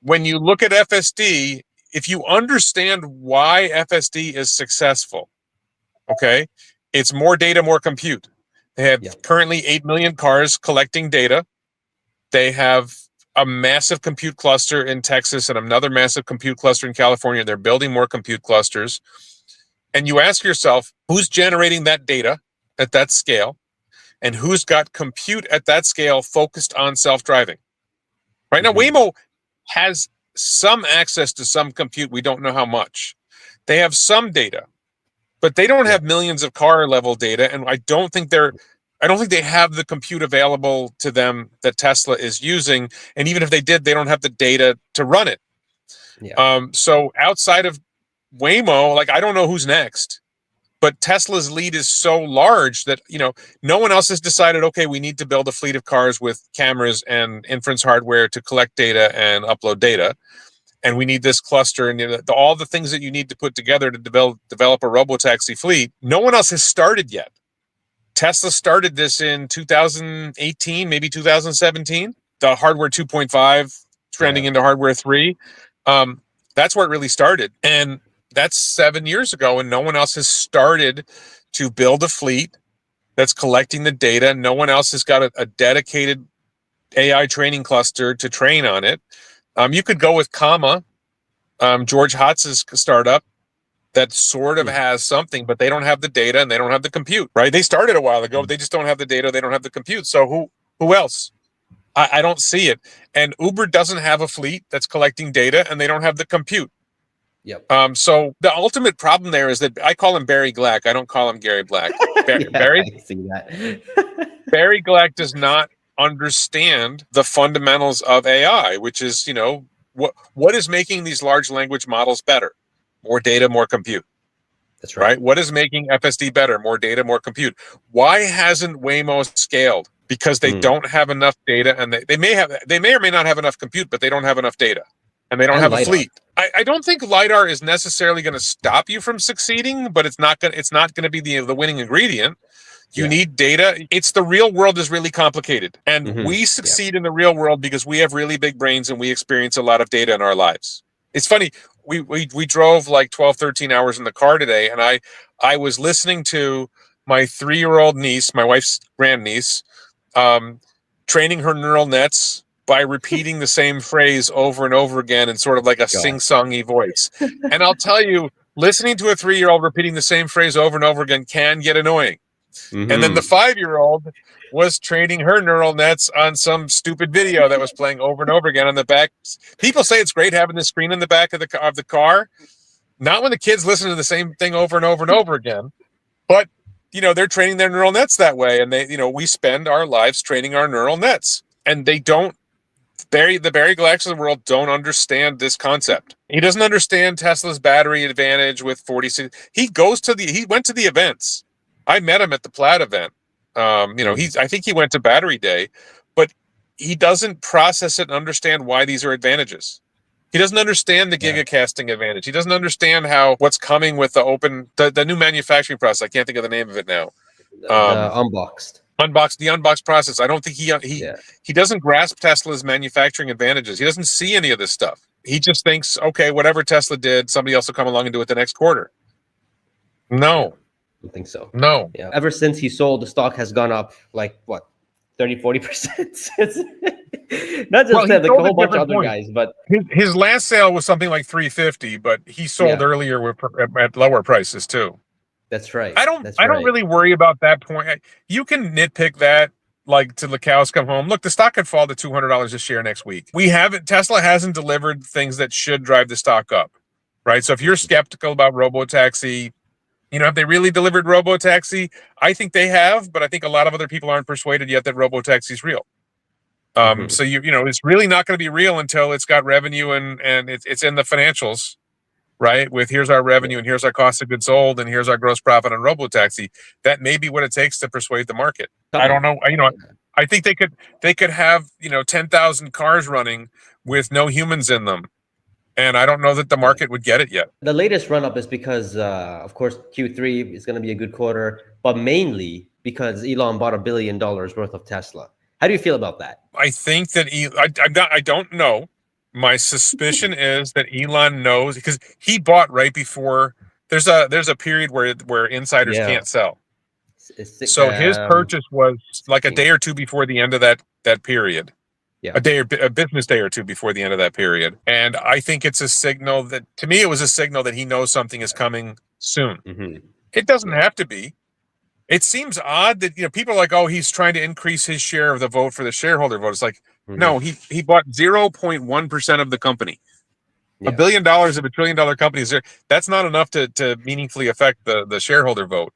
when you look at FSD, if you understand why FSD is successful, okay, it's more data, more compute. They have currently 8 million cars collecting data. They have a massive compute cluster in Texas and another massive compute cluster in California. They're building more compute clusters. And you ask yourself, who's generating that data at that scale? And who's got compute at that scale focused on self-driving? Right now, Waymo has some access to some compute. We don't know how much. They have some data, but they don't have millions of car level data, and I don't think they have the compute available to them that Tesla is using. And even if they did, they don't have the data to run it. So outside of Waymo, like, I don't know who's next. But Tesla's lead is so large that, no one else has decided, okay, we need to build a fleet of cars with cameras and inference hardware to collect data and upload data. And we need this cluster and all the things that you need to put together to develop a robotaxi fleet. No one else has started yet. Tesla started this in 2018, maybe 2017. The hardware 2.5 trending into hardware 3. That's where it really started. And that's 7 years ago, and no one else has started to build a fleet that's collecting the data. No one else has got a dedicated AI training cluster to train on it. You could go with Comma, George Hotz's startup, that sort of has something, but they don't have the data and they don't have the compute, right? They started a while ago, but they just don't have the data. They don't have the compute. So who else? I don't see it. And Uber doesn't have a fleet that's collecting data, and they don't have the compute. So the ultimate problem there is that I call him Barry Glack. I don't call him Gary Black. I see that. Barry Glack does not understand the fundamentals of AI, which is, what is making these large language models better? More data, more compute. That's right. What is making FSD better? More data, more compute. Why hasn't Waymo scaled? Because they don't have enough data, and they may or may not have enough compute, but they don't have enough data. And they don't have a fleet. I don't think LiDAR is necessarily going to stop you from succeeding, but it's not going to be the winning ingredient. You need data. It's the real world is really complicated. And we succeed in the real world because we have really big brains and we experience a lot of data in our lives. It's funny. We drove like 12, 13 hours in the car today, and I was listening to my 3-year-old niece, my wife's grandniece, training her neural nets by repeating the same phrase over and over again in sort of like a sing-songy voice. And I'll tell you, listening to a 3-year-old repeating the same phrase over and over again can get annoying. And then the 5-year-old was training her neural nets on some stupid video that was playing over and over again on the back. People say it's great having the screen in the back of the car. Not when the kids listen to the same thing over and over and over again. But, they're training their neural nets that way. And we spend our lives training our neural nets. And they don't. The Barry Glacks of the world don't understand this concept. He doesn't understand Tesla's battery advantage with 46. He went to the events. I met him at the Plaid event. I think he went to Battery Day, but he doesn't process it and understand why these are advantages. He doesn't understand the gigacasting advantage. He doesn't understand what's coming with the new manufacturing process. I can't think of the name of it now. The unboxed. The unboxed process. I don't think he doesn't grasp Tesla's manufacturing advantages. He doesn't see any of this stuff. He just thinks, okay, whatever Tesla did, somebody else will come along and do it the next quarter. No. I don't think so. No. Yeah. Ever since he sold, the stock has gone up like what, 30-40%. Not just him, like a whole bunch of other guys, but his last sale was something like 350, but he sold earlier at lower prices too. That's right. I don't really worry about that point. You can nitpick that like till the cows come home. Look, the stock could fall to $200 a share next week. Tesla hasn't delivered things that should drive the stock up, right? So if you're skeptical about Robotaxi, have they really delivered Robotaxi? I think they have, but I think a lot of other people aren't persuaded yet that Robotaxi is real. So it's really not going to be real until it's got revenue and it's in the financials, right? With here's our revenue and here's our cost of goods sold and here's our gross profit on Robotaxi. That may be what it takes to persuade the market. I don't know. I think they could have 10,000 cars running with no humans in them. And I don't know that the market would get it yet. The latest run up is because, of course, Q3 is going to be a good quarter, but mainly because Elon bought $1 billion worth of Tesla. How do you feel about that? I think that I don't know. My suspicion is that Elon knows because he bought right before there's a period where insiders can't sell. So his purchase was like a day or two before the end of that period. Yeah. A business day or two before the end of that period. And I think it's a signal that, to me, it was a signal that he knows something is coming soon. It doesn't have to be. It seems odd that, people are like, oh, he's trying to increase his share of the vote for the shareholder vote. It's like, no, he bought 0.1% of the company. $1 billion of $1 trillion company is there. That's not enough to meaningfully affect the shareholder vote.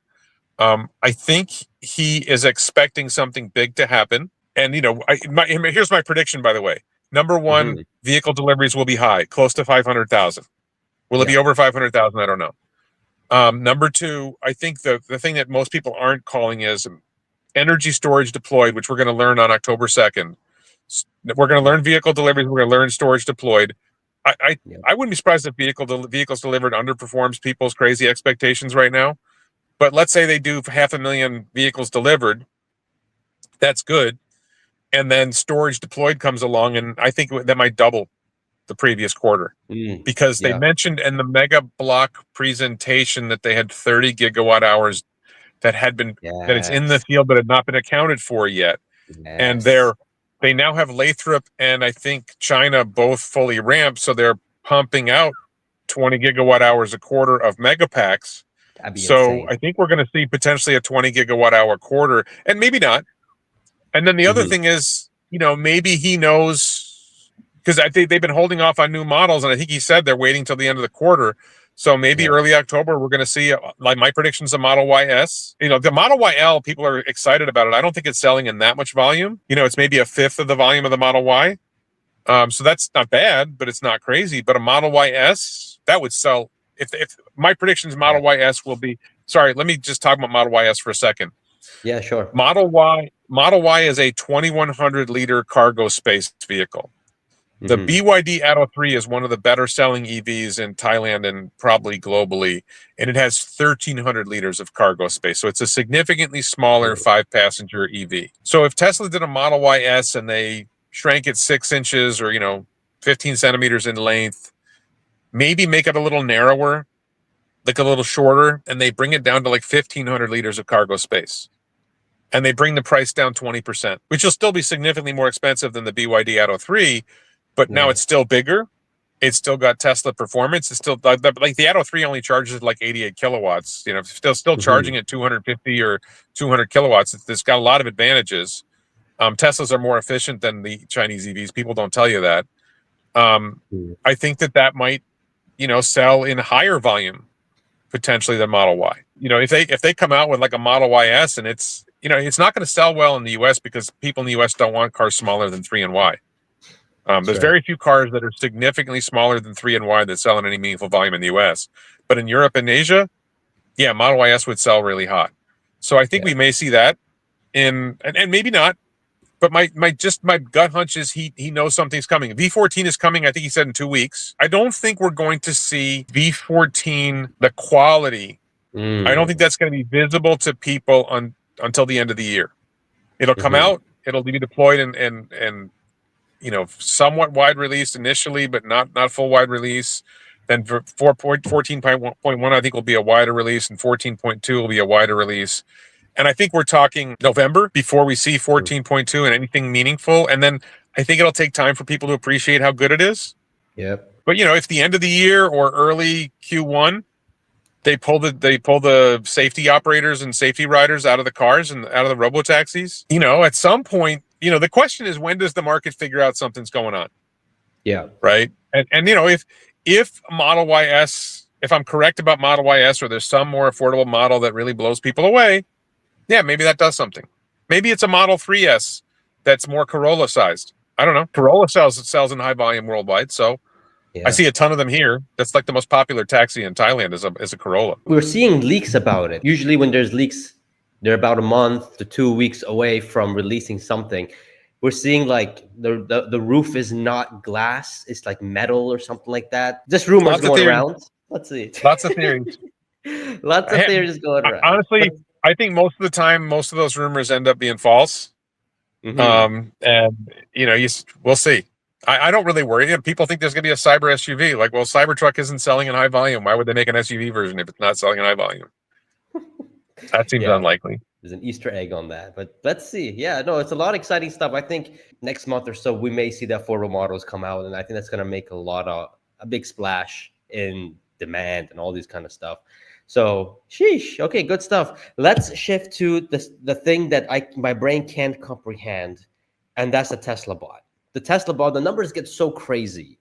I think he is expecting something big to happen. And, here's my prediction, by the way. Number one, vehicle deliveries will be high, close to 500,000. Will it be over 500,000? I don't know. Number two, I think the thing that most people aren't calling is energy storage deployed, which we're going to learn on October 2nd. We're going to learn vehicle deliveries. We're going to learn storage deployed. I wouldn't be surprised if vehicles delivered underperforms people's crazy expectations right now. But let's say they do 500,000 vehicles delivered. That's good. And then storage deployed comes along, and I think that might double the previous quarter because they mentioned in the Mega Block presentation that they had 30 gigawatt hours that had been that it's in the field but had not been accounted for yet. And they now have Lathrop and I think China both fully ramped, so they're pumping out 20 gigawatt hours a quarter of mega packs. So insane. I think we're going to see potentially a 20 gigawatt hour quarter, and maybe not. And then the other thing is, maybe he knows, because I think they've been holding off on new models, and I think he said they're waiting till the end of the quarter. So maybe early October, we're going to see, like my prediction's a Model Y S. The Model Y L, people are excited about it. I don't think it's selling in that much volume. It's maybe a fifth of the volume of the Model Y. So that's not bad, but it's not crazy. But a Model Y S, that would sell. If my predictions, Model Y S will be, sorry, let me just talk about Model Y S for a second. Yeah, sure. Model Y is a 2,100 liter cargo space vehicle. The BYD Atto 3 is one of the better selling EVs in Thailand and probably globally, and it has 1,300 liters of cargo space. So it's a significantly smaller 5-passenger EV. So if Tesla did a Model Y S and they shrank it 6 inches or 15 centimeters in length, maybe make it a little narrower, like a little shorter, and they bring it down to like 1,500 liters of cargo space. And they bring the price down 20%, which will still be significantly more expensive than the BYD Atto 3, but now it's still bigger. It's still got Tesla performance. It's still like the Atto 3 only charges like 88 kilowatts. Still charging at 250 or 200 kilowatts. It's got a lot of advantages. Teslas are more efficient than the Chinese EVs. People don't tell you that. I think that might, sell in higher volume potentially than Model Y. If they come out with like a Model Y S and it's not going to sell well in the US because people in the US don't want cars smaller than 3 and Y. There's very few cars that are significantly smaller than 3 and Y that sell in any meaningful volume in the US. But in Europe and Asia, Model Y S would sell really hot. So I think we may see that and maybe not. But my gut hunch is he knows something's coming. V14 is coming, I think he said in 2 weeks. I don't think we're going to see V14, the quality. I don't think that's going to be visible to people until the end of the year. It'll come out, it'll be deployed and somewhat wide release initially, but not full wide release. Then for 14.1, I think will be a wider release, and 14.2 will be a wider release. And I think we're talking November before we see 14.2 and anything meaningful. And then I think it'll take time for people to appreciate how good it is. Yep. But if the end of the year or early Q1, they pull the safety operators and safety riders out of the cars and out of the robotaxis, at some point, the question is, when does the market figure out something's going on? Yeah. Right. And if Model Y S, if I'm correct about Model Y S, or there's some more affordable model that really blows people away, maybe that does something. Maybe it's a Model 3S that's more Corolla sized. I don't know. Corolla sells in high volume worldwide. So I see a ton of them here. That's like the most popular taxi in Thailand is a Corolla. We're seeing leaks about it. Usually when there's leaks, they're about a month to 2 weeks away from releasing something. We're seeing like the roof is not glass. It's like metal or something like that. Just rumors going around. Let's see. Lots of theories. Lots of theories going around. Honestly, I think most of the time, most of those rumors end up being false. And we'll see. I don't really worry. People think there's going to be a cyber SUV. Like, well, Cybertruck isn't selling in high volume. Why would they make an SUV version if it's not selling in high volume? That seems unlikely. There's an Easter egg on that, but let's see. Yeah, no, it's a lot of exciting stuff. I think next month or so we may see the affordable models come out, and I think that's going to make a big splash in demand and all these kind of stuff. So, sheesh. Okay, good stuff. Let's shift to the thing that my brain can't comprehend, and that's the Tesla bot. The Tesla bot, the numbers get so crazy.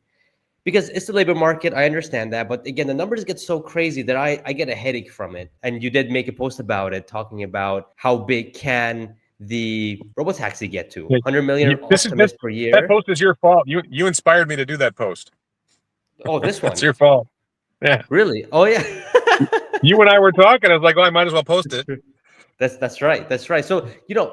because it's the labor market. I understand that, but again, the numbers get so crazy that I get a headache from it. And you did make a post about it, talking about how big can the Robotaxi get to? Yeah, 100 million this Optimus per that year. post is your fault. You inspired me to do that post. Oh, this That's one. your fault. Yeah. Really? Oh, yeah. You and I were talking. I was like, well, I might as well post it. That's right. That's right. So,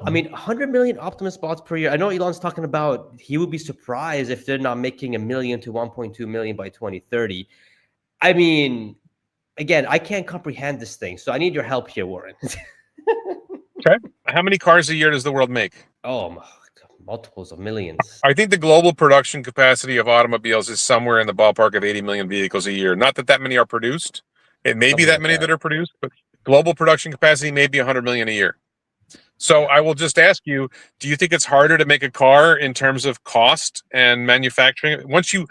I mean, 100 million Optimus bots per year. I know Elon's talking about he would be surprised if they're not making 1 million to 1.2 million by 2030. I mean, again, I can't comprehend this thing. So I need your help here, Warren. Okay. How many cars a year does the world make? Oh, multiples of millions. I think the global production capacity of automobiles is somewhere in the ballpark of 80 million vehicles a year. Not that that many are produced. It may be Something that like many that. that are produced, but global production capacity may be 100 million a year. So Yeah. I will just ask you, do you think it's harder to make a car in terms of cost and manufacturing? Once you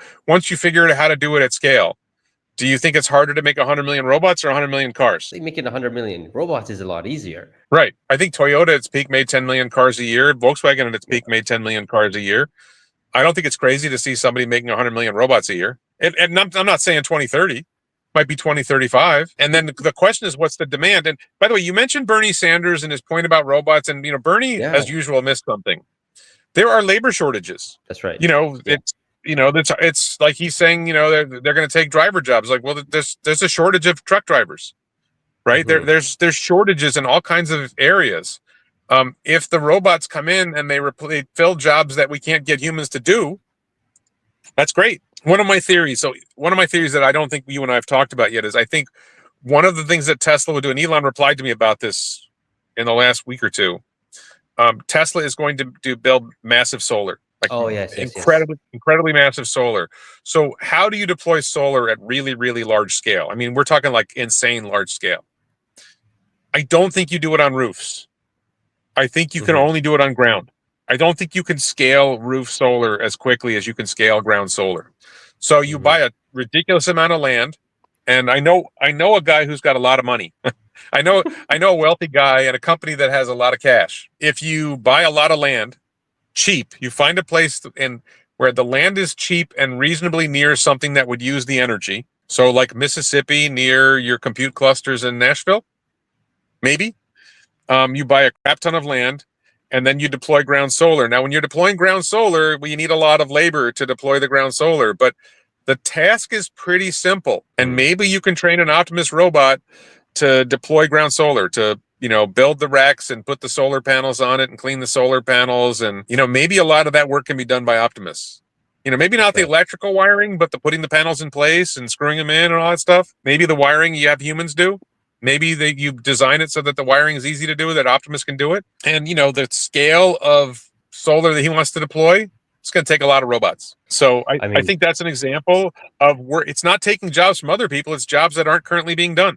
figure out how to do it at scale, do you think it's harder to make 100 million robots or 100 million cars? Making 100 million robots is a lot easier. Right. I think Toyota at its peak made 10 million cars a year. Volkswagen at its peak made 10 million cars a year. I don't think it's crazy to see somebody making 100 million robots a year. And I'm not saying 2030, might be 2035. And then the question is, what's the demand? And by the way, you mentioned Bernie Sanders and his point about robots. And, Bernie, Yeah, as usual, missed something. There are labor shortages. that's right. Yeah. It's like he's saying, they're going to take driver jobs. Like, well, there's a shortage of truck drivers, right? Mhm. There's shortages in all kinds of areas. If the robots come in and they fill jobs that we can't get humans to do, that's great. One of my theories that I don't think you and I have talked about yet is I think one of the things that Tesla would do, and Elon replied to me about this in the last week or two. Tesla is going to build massive solar, like Oh, yes. incredibly massive solar. So how do you deploy solar at really, really large scale? I mean, we're talking like insane large scale. I don't think you do it on roofs. I think you can Mhm. only do it on ground. I don't think you can scale roof solar as quickly as you can scale ground solar. So you buy Mhm. a ridiculous amount of land, and I know a guy who's got a lot of money. I know a wealthy guy and a company that has a lot of cash. If you buy a lot of land cheap, you find a place where the land is cheap and reasonably near something that would use the energy. So like Mississippi near your compute clusters in Nashville, maybe. You buy a crap ton of land, and then you deploy ground solar. Now, when you're deploying ground solar, well, you need a lot of labor to deploy the ground solar, but the task is pretty simple. And maybe you can train an Optimus robot to deploy ground solar, to build the racks and put the solar panels on it and clean the solar panels. And maybe a lot of that work can be done by Optimus. Maybe That's not the right. electrical wiring, but the putting the panels in place and screwing them in and all that stuff. Maybe the wiring you have humans do. Maybe you design it so that the wiring is easy to do, that Optimus can do it. And the scale of solar that he wants to deploy, it's going to take a lot of robots. So I I mean, think that's an example of where it's not taking jobs from other people. It's jobs that aren't currently being done.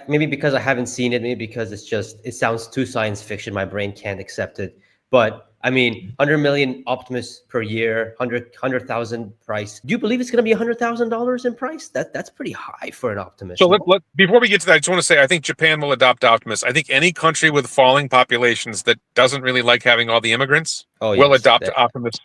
maybe because I haven't seen it, maybe because it sounds too science fiction. My brain can't accept it. But I mean, 100 million Optimus per year, 100,000 price. Do you believe it's going to be $100,000 in price? That's pretty high for an Optimus. So No? before we get to that, I just want to say I think Japan will adopt Optimus. I think any country with falling populations that doesn't really like having all the immigrants Oh, will yes. adopt Optimus.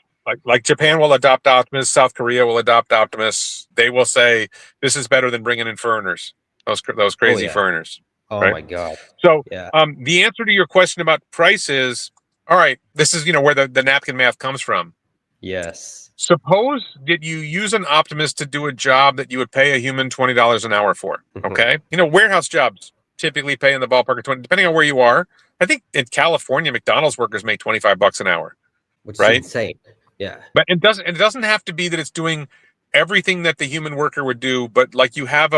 Like Japan will adopt Optimus, South Korea will adopt Optimus. They will say this is better than bringing in foreigners, those Oh, crazy yeah. foreigners, Oh, right? my God. So Yeah. the answer to your question about price is, all right, this is where the napkin math comes from. Yes. Suppose that you use an Optimus to do a job that you would pay a human $20 an hour for. Okay, warehouse jobs typically pay in the ballpark of 20, depending on where you are. I think in California, McDonald's workers make $25 an hour, Which is right? insane. Yeah. But it doesn't have to be that it's doing everything that the human worker would do. But like you have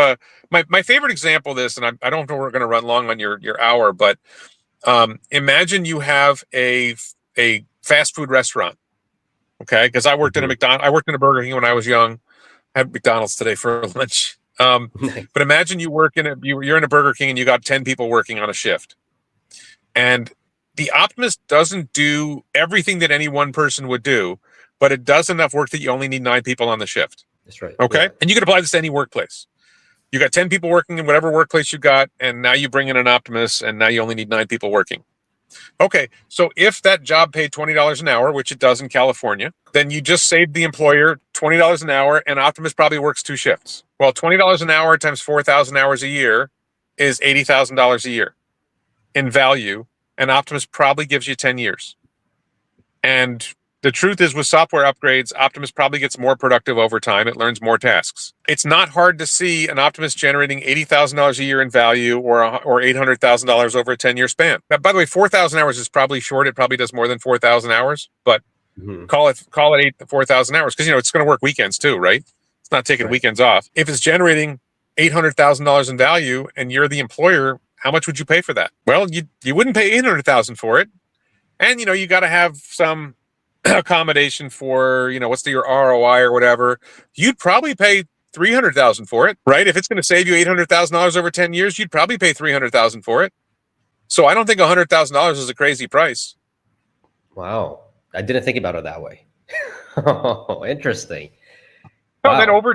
my favorite example of this, and I don't know we're going to run long on your hour, but imagine you have a fast food restaurant. Okay, because I worked in a Burger King when I was young. I had McDonald's today for lunch. Nice. But imagine you're in a Burger King and you got 10 people working on a shift, and the Optimist doesn't do everything that any one person would do, but it does enough work that you only need 9 people on the shift. That's right. Okay, Yeah. and you can apply this to any workplace. You got 10 people working in whatever workplace you got, and now you bring in an Optimist, and now you only need 9 people working. Okay, so if that job paid $20 an hour, which it does in California, then you just saved the employer $20 an hour, and Optimus probably works 2 shifts. Well, $20 an hour times 4,000 hours a year is $80,000 a year in value, and Optimus probably gives you 10 years. And the truth is, with software upgrades, Optimus probably gets more productive over time. It learns more tasks. It's not hard to see an Optimus generating $80,000 a year in value or $800,000 over a 10-year span. Now, by the way, 4,000 hours is probably short. It probably does more than 4,000 hours, but call it 4,000 hours, because it's going to work weekends too, right? It's not taking weekends off. If it's generating $800,000 in value and you're the employer, how much would you pay for that? Well, you wouldn't pay $800,000 for it. And, you got to have some accommodation for, what's your ROI or whatever. You'd probably pay $300,000 for it, right? If it's going to save you $800,000 over 10 years, you'd probably pay $300,000 for it. So I don't think $100,000 is a crazy price. Wow. I didn't think about it that way. Oh, interesting. Wow. Then over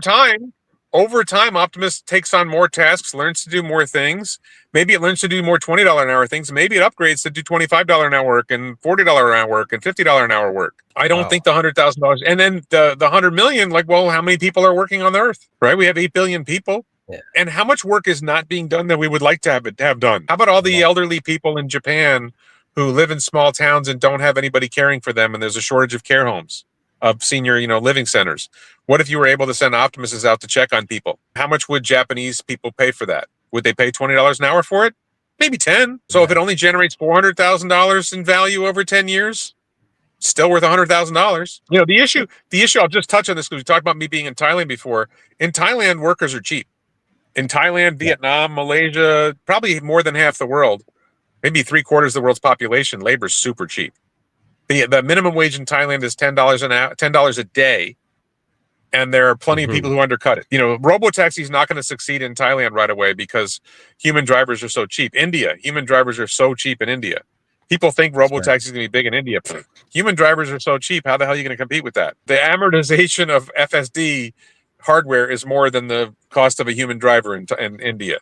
time, Optimus takes on more tasks, learns to do more things. Maybe it learns to do more $20 an hour things. Maybe it upgrades to do $25 an hour work and $40 an hour work and $50 an hour work. I don't think the $100,000, and then the 100 million, well, how many people are working on the earth, right? We have 8 billion people. Yeah. And how much work is not being done that we would like to have done? How about all the elderly people in Japan who live in small towns and don't have anybody caring for them, and there's a shortage of care homes, of senior, living centers? What if you were able to send Optimuses out to check on people? How much would Japanese people pay for that? Would they pay $20 an hour for it? Maybe 10. So if it only generates $400,000 in value over 10 years, still worth $100,000. The issue, I'll just touch on this because we talked about me being in Thailand before. In Thailand, workers are cheap. In Thailand, Vietnam, Malaysia, probably more than half the world, maybe 3/4 of the world's population, labor is super cheap. The minimum wage in Thailand is $10 a day. And there are plenty of people who undercut it. Robotaxi is not going to succeed in Thailand right away because human drivers are so cheap. Human drivers are so cheap in India. People think Robotaxi is going to be big in India. Human drivers are so cheap. How the hell are you going to compete with that? The amortization of FSD hardware is more than the cost of a human driver in India.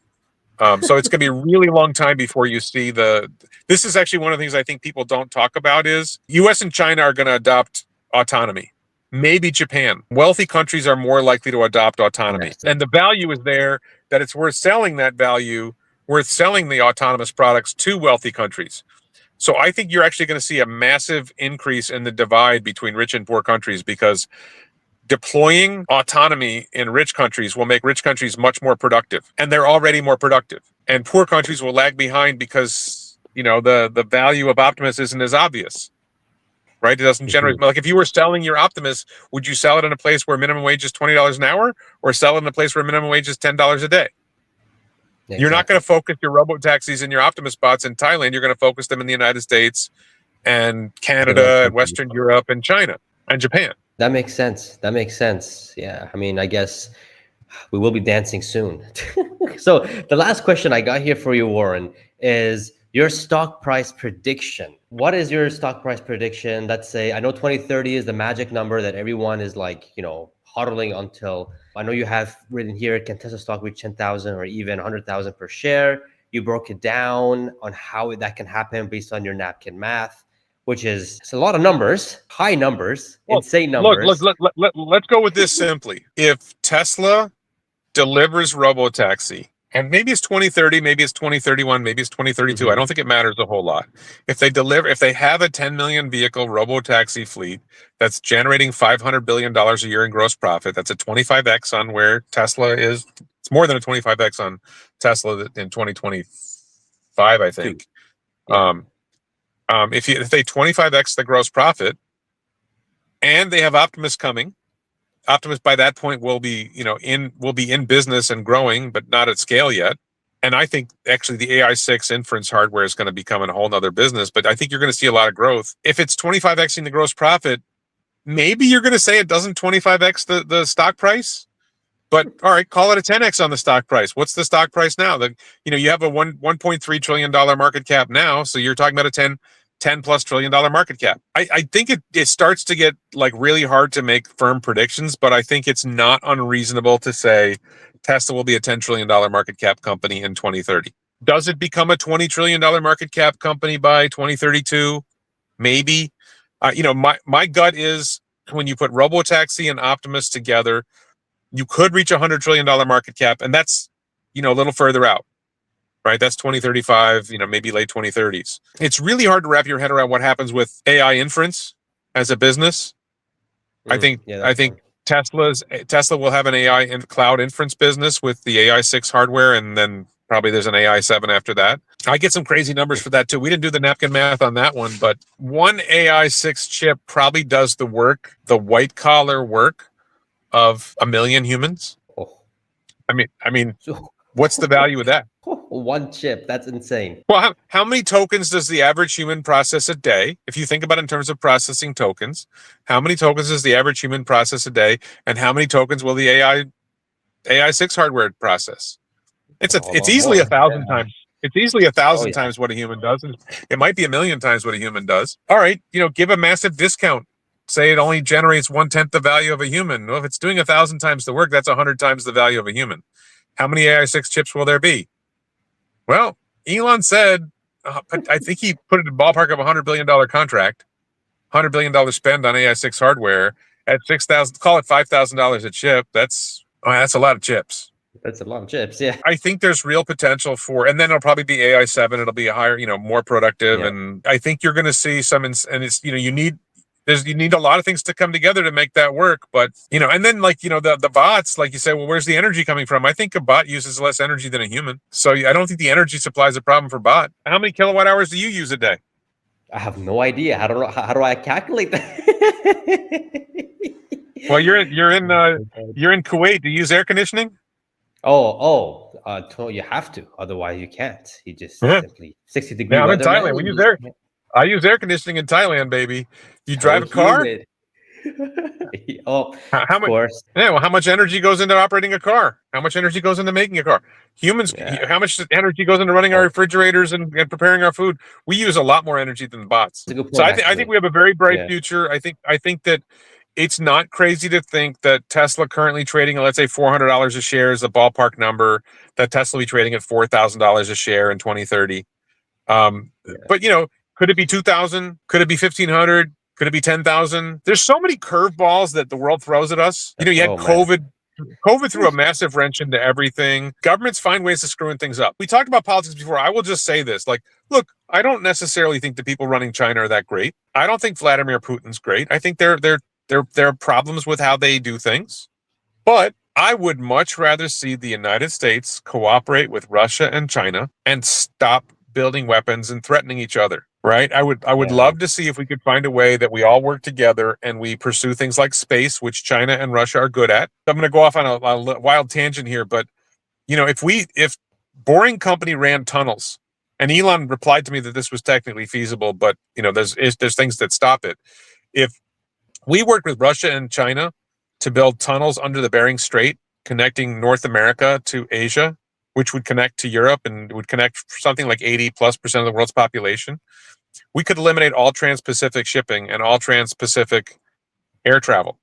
So it's going to be a really long time before you see this is actually one of the things I think people don't talk about is US and China are going to adopt autonomy. Maybe Japan. Wealthy countries are more likely to adopt autonomy. Yes. And the value is there that it's worth selling the autonomous products to wealthy countries. So I think you're actually going to see a massive increase in the divide between rich and poor countries, because deploying autonomy in rich countries will make rich countries much more productive. And they're already more productive. And poor countries will lag behind because, the value of Optimus isn't as obvious. Right? It doesn't generate, like if you were selling your Optimus, would you sell it in a place where minimum wage is $20 an hour, or sell it in a place where minimum wage is $10 a day? Exactly. You're not going to focus your Robotaxis and your Optimus bots in Thailand. You're going to focus them in the United States and Canada and Western Europe and China and Japan. That makes sense. Yeah. I mean, I guess we will be dancing soon. So the last question I got here for you, Warren, is your stock price prediction. What is your stock price prediction? Let's say, I know 2030 is the magic number that everyone is huddling until. I know you have written here, can Tesla stock reach 10,000 or even 100,000 per share? You broke it down on how that can happen based on your napkin math, which is it's a lot of numbers, high numbers, insane numbers. Let's go with this simply. If Tesla delivers Robotaxi, and maybe it's 2030, maybe it's 2031, maybe it's 2032. I don't think it matters a whole lot. If they have a 10 million vehicle Robotaxi fleet that's generating $500 billion a year in gross profit, that's a 25x on where Tesla is. It's more than a 25x on Tesla in 2025, I think. Yeah. If they 25x the gross profit, and they have Optimus coming, Optimus by that point will be, in business and growing, but not at scale yet. And I think actually the AI6 inference hardware is going to become a whole nother business, but I think you're going to see a lot of growth. If it's 25xing the gross profit, maybe you're going to say it doesn't 25x the stock price, but all right, call it a 10x on the stock price. What's the stock price now? You have a $1.3 trillion market cap now. So you're talking about a $10+ trillion market cap. I think it starts to get really hard to make firm predictions, but I think it's not unreasonable to say Tesla will be a $10 trillion market cap company in 2030. Does it become a $20 trillion market cap company by 2032? Maybe. My gut is when you put Robotaxi and Optimus together, you could reach $100 trillion market cap, and that's, a little further out, right? That's 2035, maybe late 2030s. It's really hard to wrap your head around what happens with AI inference as a business. I think Yeah, I that's think one. Tesla will have an AI and cloud inference business with the AI 6 hardware, and then probably there's an AI 7 after that. I get some crazy numbers for that too. We didn't do the napkin math on that one, but one AI 6 chip probably does the work, the white collar work of a million humans. Oh, I mean, so what's the value of that? one chip. That's insane. Well, how many tokens does the average human process a day? If you think about it in terms of processing tokens, how many tokens does the average human process a day, and how many tokens will the AI 6 hardware process? A It's lot easily a more. thousand Yeah. times. It's easily a Oh thousand yeah. times what a human does. And it might be a million times what a human does. All right, give a massive discount. Say it only generates 1/10 the value of a human. Well, if it's doing 1,000 times the work, that's 100 times the value of a human. How many AI 6 chips will there be? Well, Elon said, I think he put it in the ballpark of $100 billion contract, $100 billion spend on AI 6 hardware at 6,000. Call it $5,000 a chip. That's a lot of chips. That's a lot of chips. Yeah. I think there's real potential for, and then it'll probably be AI 7. It'll be a higher, more productive, Yeah. and I think you're going to see some. And it's you need a lot of things to come together to make that work. But and then the bots, like you say, well, where's the energy coming from? I think a bot uses less energy than a human, so I don't think the energy supply is a problem for bot. How many kilowatt hours do you use a day? I have no idea. How do I calculate that? Well, you're in Kuwait. Do you use air conditioning? You have to, otherwise you can't. You just Yeah, simply 60-degree yeah. I'm in weather, man. Thailand. You just can't. I use air conditioning in Thailand, baby. You So drive a car? humid. Oh, How of much? course. Yeah, well, how much energy goes into operating a car? How much energy goes into making a car? Humans, Yeah. how much energy goes into running our refrigerators and preparing our food? We use a lot more energy than the bots. That's a good So point, I think actually. we have a very bright Yeah. future. I think that it's not crazy to think that Tesla currently trading at, let's say, $400 a share is a ballpark number. That Tesla will be trading at $4,000 a share in 2030. Yeah. But could it be 2,000? Could it be 1,500? Could it be 10,000? There's so many curveballs that the world throws at us. You had Oh man. COVID. COVID threw a massive wrench into everything. Governments find ways of screwing things up. We talked about politics before. I will just say this: look, I don't necessarily think the people running China are that great. I don't think Vladimir Putin's great. I think there are problems with how they do things. But I would much rather see the United States cooperate with Russia and China and stop building weapons and threatening each other. Right? I would Yeah. love to see if we could find a way that we all work together and we pursue things like space, which China and Russia are good at. I'm going to go off on a wild tangent here, but if Boring Company ran tunnels, and Elon replied to me that this was technically feasible, but there's things that stop it. If we worked with Russia and China to build tunnels under the Bering Strait, connecting North America to Asia, which would connect to Europe and would connect something like 80+% of the world's population. We could eliminate all trans-Pacific shipping and all trans-Pacific air travel.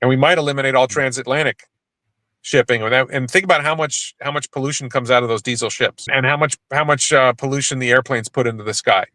And we might eliminate all transatlantic shipping. And think about how much pollution comes out of those diesel ships and how much pollution the airplanes put into the sky,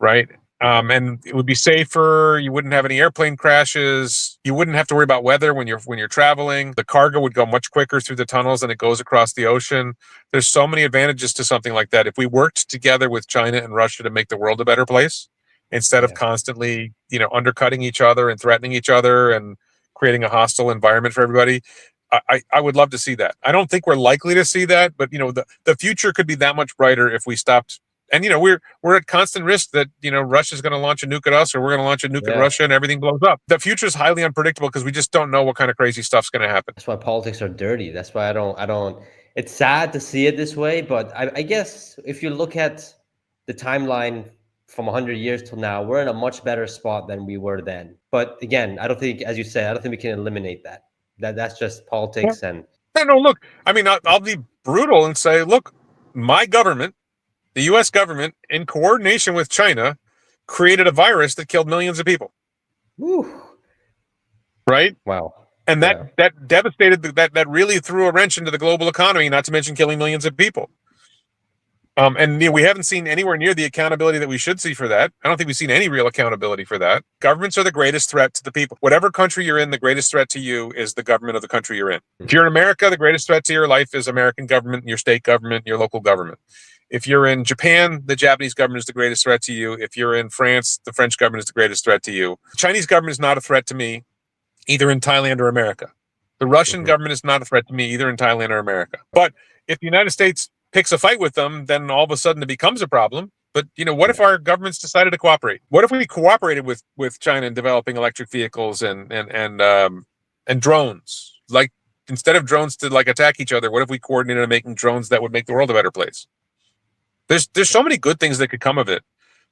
right? And it would be safer. You wouldn't have any airplane crashes. You wouldn't have to worry about weather when you're traveling. The cargo would go much quicker through the tunnels than it goes across the ocean. There's so many advantages to something like that. If we worked together with China and Russia to make the world a better place, instead of Yeah. constantly, undercutting each other and threatening each other and creating a hostile environment for everybody, I would love to see that. I don't think we're likely to see that, but the future could be that much brighter if we stopped. And we're at constant risk that Russia's going to launch a nuke at us, or we're going to launch a nuke at Yeah. Russia, and everything blows up. The future is highly unpredictable because we just don't know what kind of crazy stuff's going to happen. That's why politics are dirty. That's why I don't. It's sad to see it this way, but I guess if you look at the timeline from 100 years till now, we're in a much better spot than we were then. But again, I don't think, as you said, I don't think we can eliminate that. That's just politics. And No, look, I mean, I'll be brutal and say, look, my government, the U.S. government, in coordination with China, created a virus that killed millions of people. whew, Right? wow. And Yeah. that devastated, that really threw a wrench into the global economy, not to mention killing millions of people. And we haven't seen anywhere near the accountability that we should see for that. I don't think we've seen any real accountability for that. Governments are the greatest threat to the people. Whatever country you're in, the greatest threat to you is the government of the country you're in. If you're in America, the greatest threat to your life is American government, your state government, your local government. If you're in Japan, the Japanese government is the greatest threat to you. If you're in France, the French government is the greatest threat to you. The Chinese government is not a threat to me, either in Thailand or America. The Russian government is not a threat to me, either in Thailand or America. But if the United States picks a fight with them, then all of a sudden it becomes a problem. But what if our governments decided to cooperate? What if we cooperated with China in developing electric vehicles and drones? Like, instead of drones to attack each other, what if we coordinated on making drones that would make the world a better place? There's so many good things that could come of it.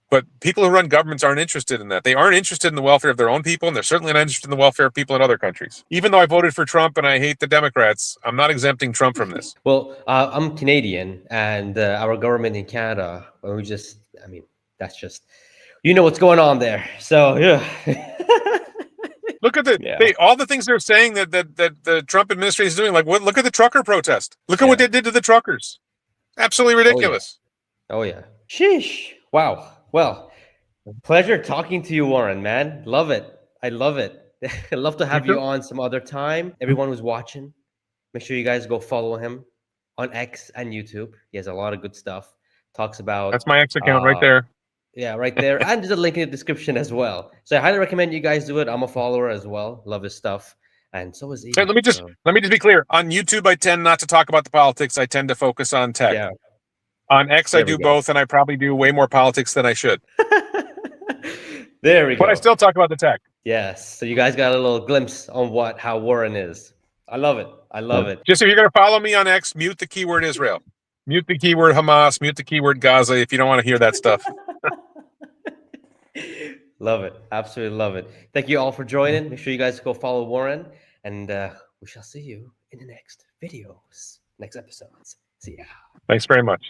But people who run governments aren't interested in that. They aren't interested in the welfare of their own people, and they're certainly not interested in the welfare of people in other countries. Even though I voted for Trump and I hate the Democrats, I'm not exempting Trump from this. Well, I'm Canadian, and our government in Canada, that's just, what's going on there. So, yeah. Look at all the things they're saying that the Trump administration is doing. Look at the trucker protest. Look at what they did to the truckers. Absolutely ridiculous. Oh, yeah. Sheesh. Wow. Well, pleasure talking to you, Warren, man. Love it. I love it. I'd love to have you on some other time. Everyone who's watching, make sure you guys go follow him on X and YouTube. He has a lot of good stuff. Talks about... That's my X account right there. Yeah, right there. And there's a link in the description as well. So I highly recommend you guys do it. I'm a follower as well. Love his stuff. And so is he. Hey, let me just be clear. On YouTube, I tend not to talk about the politics. I tend to focus on tech. Yeah. On X, I do both, and I probably do way more politics than I should. There we go. But I still talk about the tech. Yes. So you guys got a little glimpse on how Warren is. I love it. I love it. Just if you're going to follow me on X, mute the keyword Israel. Mute the keyword Hamas. Mute the keyword Gaza if you don't want to hear that stuff. Love it. Absolutely love it. Thank you all for joining. Make sure you guys go follow Warren. And we shall see you in the next videos, next episodes. See ya. Thanks very much.